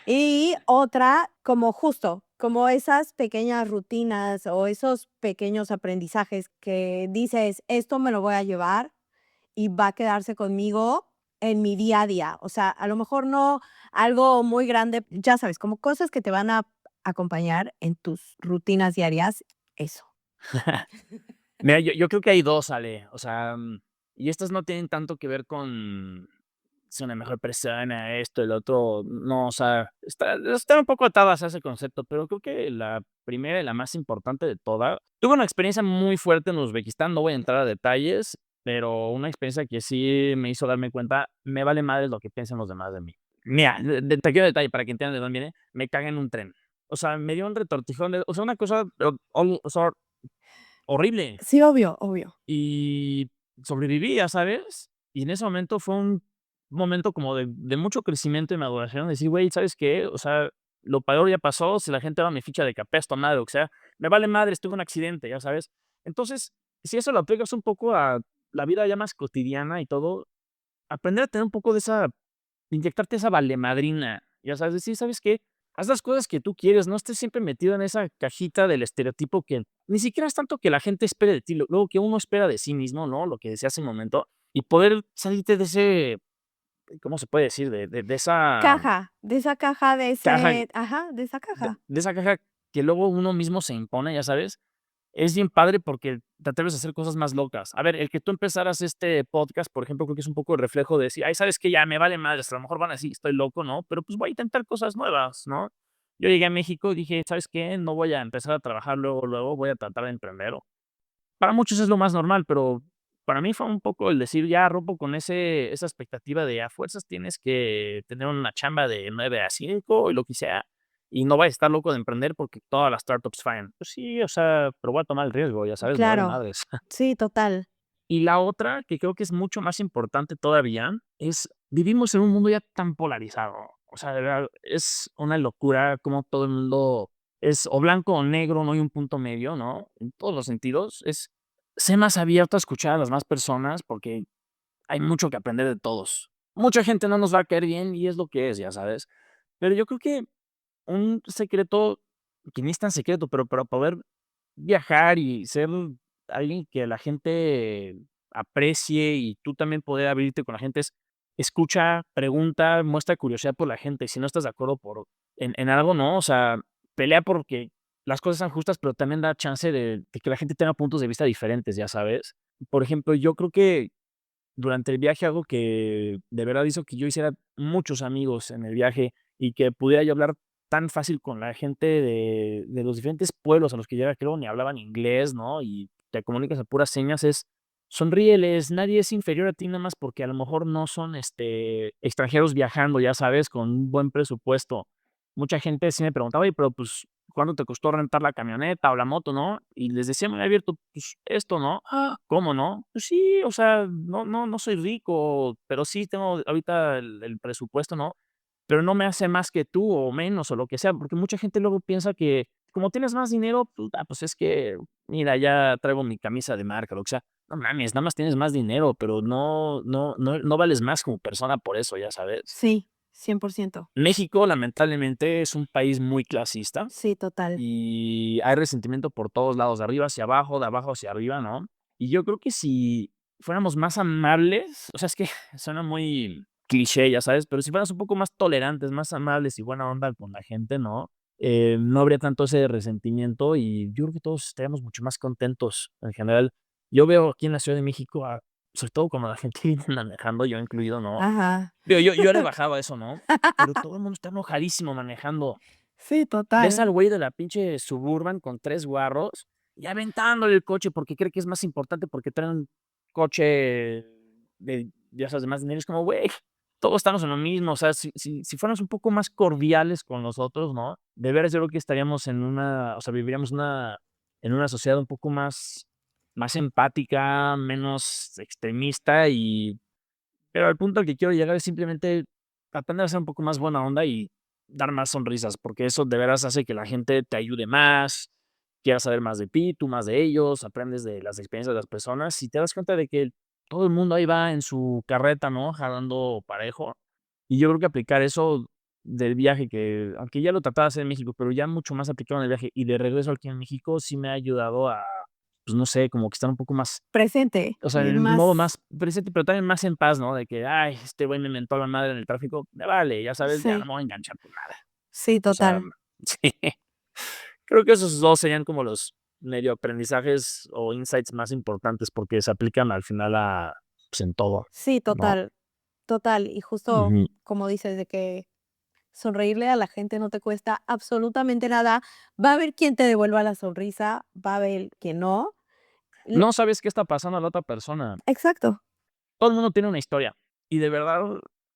Y otra, como justo, como esas pequeñas rutinas o esos pequeños aprendizajes que dices, esto me lo voy a llevar y va a quedarse conmigo en mi día a día. O sea, a lo mejor no algo muy grande, ya sabes, como cosas que te van a acompañar en tus rutinas diarias, eso. Mira, yo creo que hay 2, Ale, o sea, y estas no tienen tanto que ver con ser una mejor persona, esto, el otro, no, o sea, están un poco atadas a ese concepto, pero creo que la primera y la más importante de todas, tuve una experiencia muy fuerte en Uzbekistán, no voy a entrar a detalles, pero una experiencia que sí me hizo darme cuenta, me vale madres lo que piensen los demás de mí. Mira, te quiero detalle para que entiendan de dónde viene, me cagué en un tren. O sea, me dio un retortijón, o sea, una cosa, o sea, horrible. Sí, obvio, obvio. Y sobreviví, ya sabes. Y en ese momento fue un momento como de mucho crecimiento y maduración, decir: "Güey, ¿sabes qué? O sea, lo peor ya pasó, si la gente va a mi ficha de que apesto a madre, o sea, me vale madre, tuve un accidente", ya sabes. Entonces, si eso lo aplicas un poco a la vida ya más cotidiana y todo, aprender a tener un poco de esa inyectarte esa valemadrina, ya sabes, decir: "¿Sabes qué? Haz las cosas que tú quieres, no estés siempre metido en esa cajita del estereotipo que ni siquiera es tanto que la gente espere de ti, luego que uno espera de sí mismo", ¿no? Lo que decía hace un momento, y poder salirte de ese, ¿cómo se puede decir? De esa Caja, de esa caja, de caja, ese, ajá, de esa caja. de esa caja que luego uno mismo se impone, ya sabes. Es bien padre porque te atreves a hacer cosas más locas. A ver, el que tú empezaras este podcast, por ejemplo, creo que es un poco el reflejo de decir: "Ay, ¿sabes qué? Ya me vale madres, a lo mejor van a decir que estoy loco, ¿no? Pero, pues, voy a intentar cosas nuevas", ¿no? Yo llegué a México y dije: "¿Sabes qué? No voy a empezar a trabajar luego, luego, voy a tratar de emprender". Para muchos es lo más normal, pero para mí fue un poco el decir: "Ya rompo con esa expectativa de a fuerzas tienes que tener una chamba de 9 a 5 y lo que sea, y no vayas a estar loco de emprender porque todas las startups fallan". Pues sí, o sea, pero voy a tomar el riesgo, ya sabes, me vale Claro, madres. sí, total. Y la otra, que creo que es mucho más importante todavía, es vivimos en un mundo ya tan polarizado. O sea, de verdad, es una locura como todo el mundo es o blanco o negro, no hay un punto medio, ¿no? En todos los sentidos. Sé más abierto a escuchar a las más personas porque hay mucho que aprender de todos. Mucha gente no nos va a caer bien y es lo que es, ya sabes. Pero yo creo que un secreto, que ni es tan secreto, pero para poder viajar y ser alguien que la gente aprecie y tú también poder abrirte con la gente es escucha, pregunta, muestra curiosidad por la gente. Si no estás de acuerdo en algo, no, o sea, pelea porque las cosas sean justas, pero también da chance de que la gente tenga puntos de vista diferentes, ya sabes. Por ejemplo, yo creo que durante el viaje algo que de verdad hizo que yo hiciera muchos amigos en el viaje y que pudiera yo hablar tan fácil con la gente de los diferentes pueblos a los que llegaba, que luego ni hablaban inglés, ¿no? Y te comunicas a puras señas, es sonríeles, nadie es inferior a ti nada más porque a lo mejor no son, extranjeros viajando, ya sabes, con un buen presupuesto. Mucha gente sí me preguntaba: "Oye, pero, pues, ¿cuánto te costó rentar la camioneta o la moto?", ¿no? Y les decía muy abierto: "Pues, esto", ¿no? "Ah, ¿cómo no?". "Pues sí, o sea, no soy rico, pero sí tengo ahorita el presupuesto", ¿no? Pero no me hace más que tú o menos o lo que sea, porque mucha gente luego piensa que como tienes más dinero, pues es que, mira, ya traigo mi camisa de marca, lo que sea. No mames, nada más tienes más dinero, pero no vales más como persona por eso, ya sabes. Sí, 100%. México, lamentablemente, es un país muy clasista Sí, total. y hay resentimiento por todos lados, de arriba hacia abajo, de abajo hacia arriba, ¿no? Y yo creo que si fuéramos más amables, o sea, es que suena muy cliché, ya sabes, pero si fuéramos un poco más tolerantes, más amables y buena onda con la gente, ¿no? No habría tanto ese resentimiento y yo creo que todos estaríamos mucho más contentos en general. Yo veo aquí en la Ciudad de México, sobre todo cuando la gente viene manejando, yo incluido, ¿no? Ajá. Digo, yo le bajaba eso, ¿no? Pero todo el mundo está enojadísimo manejando. Sí, Ves total. al güey de la pinche Suburban con 3 guarros y aventándole el coche porque cree que es más importante porque trae un coche de, ya sabes, de más dinero. Es como, güey, todos estamos en lo mismo. O sea, si fuéramos un poco más cordiales con nosotros, ¿no? De veras, yo creo que estaríamos en una, o sea, viviríamos en una sociedad un poco más empática, menos extremista y pero al punto al que quiero llegar es simplemente aprender a ser un poco más buena onda y dar más sonrisas, porque eso de veras hace que la gente te ayude más, quiera saber más de ti, tú más de ellos, aprendes de las experiencias de las personas y te das cuenta de que todo el mundo ahí va en su carreta, ¿no? Jalando parejo. Y yo creo que aplicar eso del viaje, que aunque ya lo trataba de hacer en México, pero ya mucho más aplicado en el viaje y de regreso aquí en México, sí me ha ayudado a, pues no sé, como que estar un poco más Presente o sea, y en un modo más más presente, pero también más en paz, ¿no? De que: "Ay, este güey me mentó a la madre en el tráfico, me vale, ya sabes, ya no sí, me voy a enganchar por nada". sí, O sea, total. sí, creo que esos 2 serían como los medio aprendizajes o insights más importantes, porque se aplican al final a, pues, en todo, Sí, ¿no? total, total. Y justo Ujú. como dices, de que sonreírle a la gente no te cuesta absolutamente nada. Va a haber quien te devuelva la sonrisa, va a haber quien no. L No sabes qué está pasando a la otra persona. exacto. Todo el mundo tiene una historia. Y de verdad,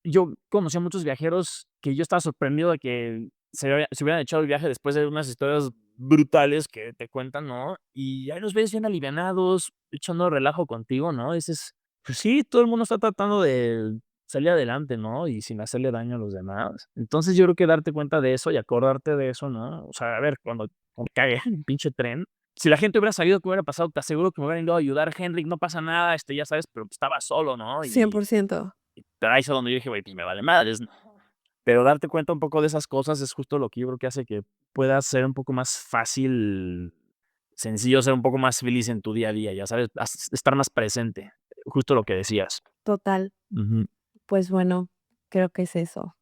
yo conocí a muchos viajeros que yo estaba sorprendido de que se hubieran echado el viaje después de unas historias brutales que te cuentan, ¿no? Y ahí los ves bien alivianados, echando relajo contigo, ¿no? Dices, pues sí, todo el mundo está tratando de salir adelante, ¿no? Y sin hacerle daño a los demás. Entonces yo creo que darte cuenta de eso y acordarte de eso, ¿no? O sea, a ver, cuando cague el pinche tren, si la gente hubiera sabido qué hubiera pasado, te aseguro que me hubieran ido a ayudar, Henrik, no pasa nada, ya sabes, pero estaba solo, ¿no? Cien por ciento. Pero ahí es donde yo dije: "Güey, pues me vale madres", ¿no? Pero darte cuenta un poco de esas cosas es justo lo que yo creo que hace que pueda ser un poco más fácil, sencillo ser un poco más feliz en tu día a día, ya sabes, estar más presente, justo lo que decías. Total. Ujú. Pues bueno, creo que es eso.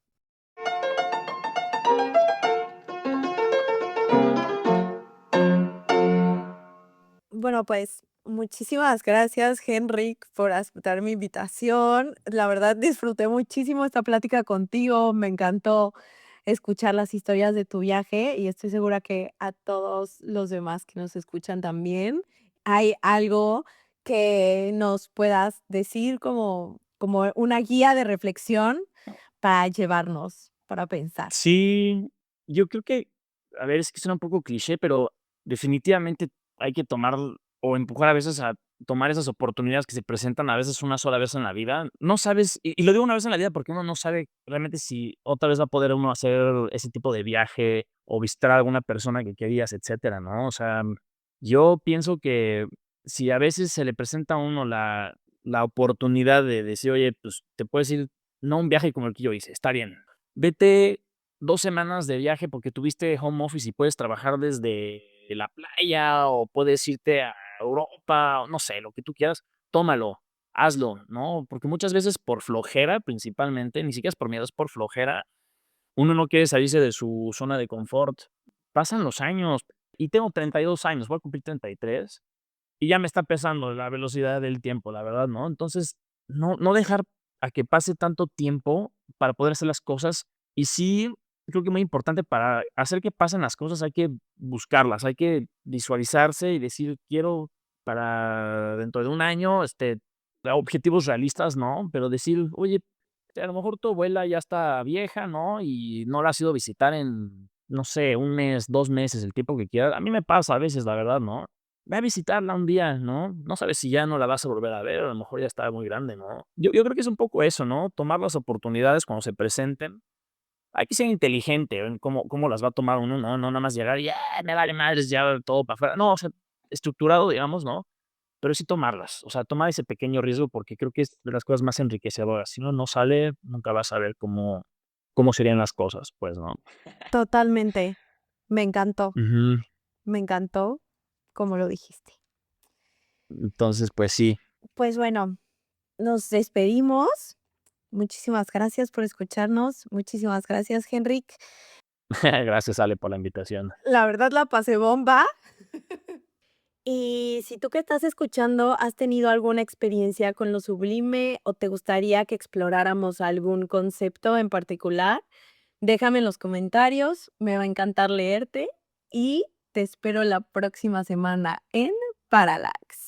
Bueno, pues muchísimas gracias, Henrik, por aceptar mi invitación. La verdad disfruté muchísimo esta plática contigo. Me encantó escuchar las historias de tu viaje y estoy segura que a todos los demás que nos escuchan también. ¿Hay algo que nos puedas decir como una guía de reflexión para llevarnos, para pensar? Sí, yo creo que, a ver, es que suena un poco cliché, pero definitivamente hay que tomar o empujar a veces a tomar esas oportunidades que se presentan a veces una sola vez en la vida. No sabes, y lo digo una vez en la vida porque uno no sabe realmente si otra vez va a poder uno hacer ese tipo de viaje o visitar a alguna persona que querías, etcétera, ¿no? O sea, yo pienso que si a veces se le presenta a uno la oportunidad de decir: "Oye, pues, te puedes ir, no un viaje como el que yo hice, está bien. Vete 2 semanas de viaje porque tuviste home office y puedes trabajar desde la playa, o puedes irte a Europa, o no sé, lo que tú quieras, tómalo, hazlo", ¿no? Porque muchas veces por flojera, principalmente, ni siquiera es por miedo, es por flojera, uno no quiere salirse de su zona de confort. Pasan los años, y tengo 32 años, voy a cumplir 33, y ya me está pesando la velocidad del tiempo, la verdad, ¿no? Entonces, no dejar a que pase tanto tiempo para poder hacer las cosas. Y sí, creo que muy importante para hacer que pasen las cosas, hay que buscarlas, hay que visualizarse y decir: "Quiero para dentro de un año", objetivos realistas, ¿no? Pero decir: "Oye, a lo mejor tu abuela ya está vieja, ¿no? Y no la has ido a visitar en, no sé, un mes, 2 meses, el tiempo que quieras". A mí me pasa a veces, la verdad, ¿no? Ve a visitarla un día, ¿no? No sabes si ya no la vas a volver a ver, a lo mejor ya está muy grande, ¿no? Yo creo que es un poco eso, ¿no? Tomar las oportunidades cuando se presenten. Hay que ser inteligente en cómo las va a tomar uno, ¿no? No nada más llegar y: me vale madres, ya todo para afuera". No, o sea, estructurado, digamos, ¿no? Pero sí tomarlas, o sea, tomar ese pequeño riesgo, porque creo que es de las cosas más enriquecedoras. Si uno no sale, nunca vas a ver cómo serían las cosas, pues, ¿no? Totalmente. Me Ujú. encantó como lo dijiste. Entonces, pues sí. Pues bueno, nos despedimos. Muchísimas gracias por escucharnos. Muchísimas gracias, Henrik. Gracias, Ale, por la invitación. La verdad la pasé bomba. Y si tú que estás escuchando has tenido alguna experiencia con lo sublime o te gustaría que exploráramos algún concepto en particular, déjame en los comentarios, me va a encantar leerte y te espero la próxima semana en Parallax.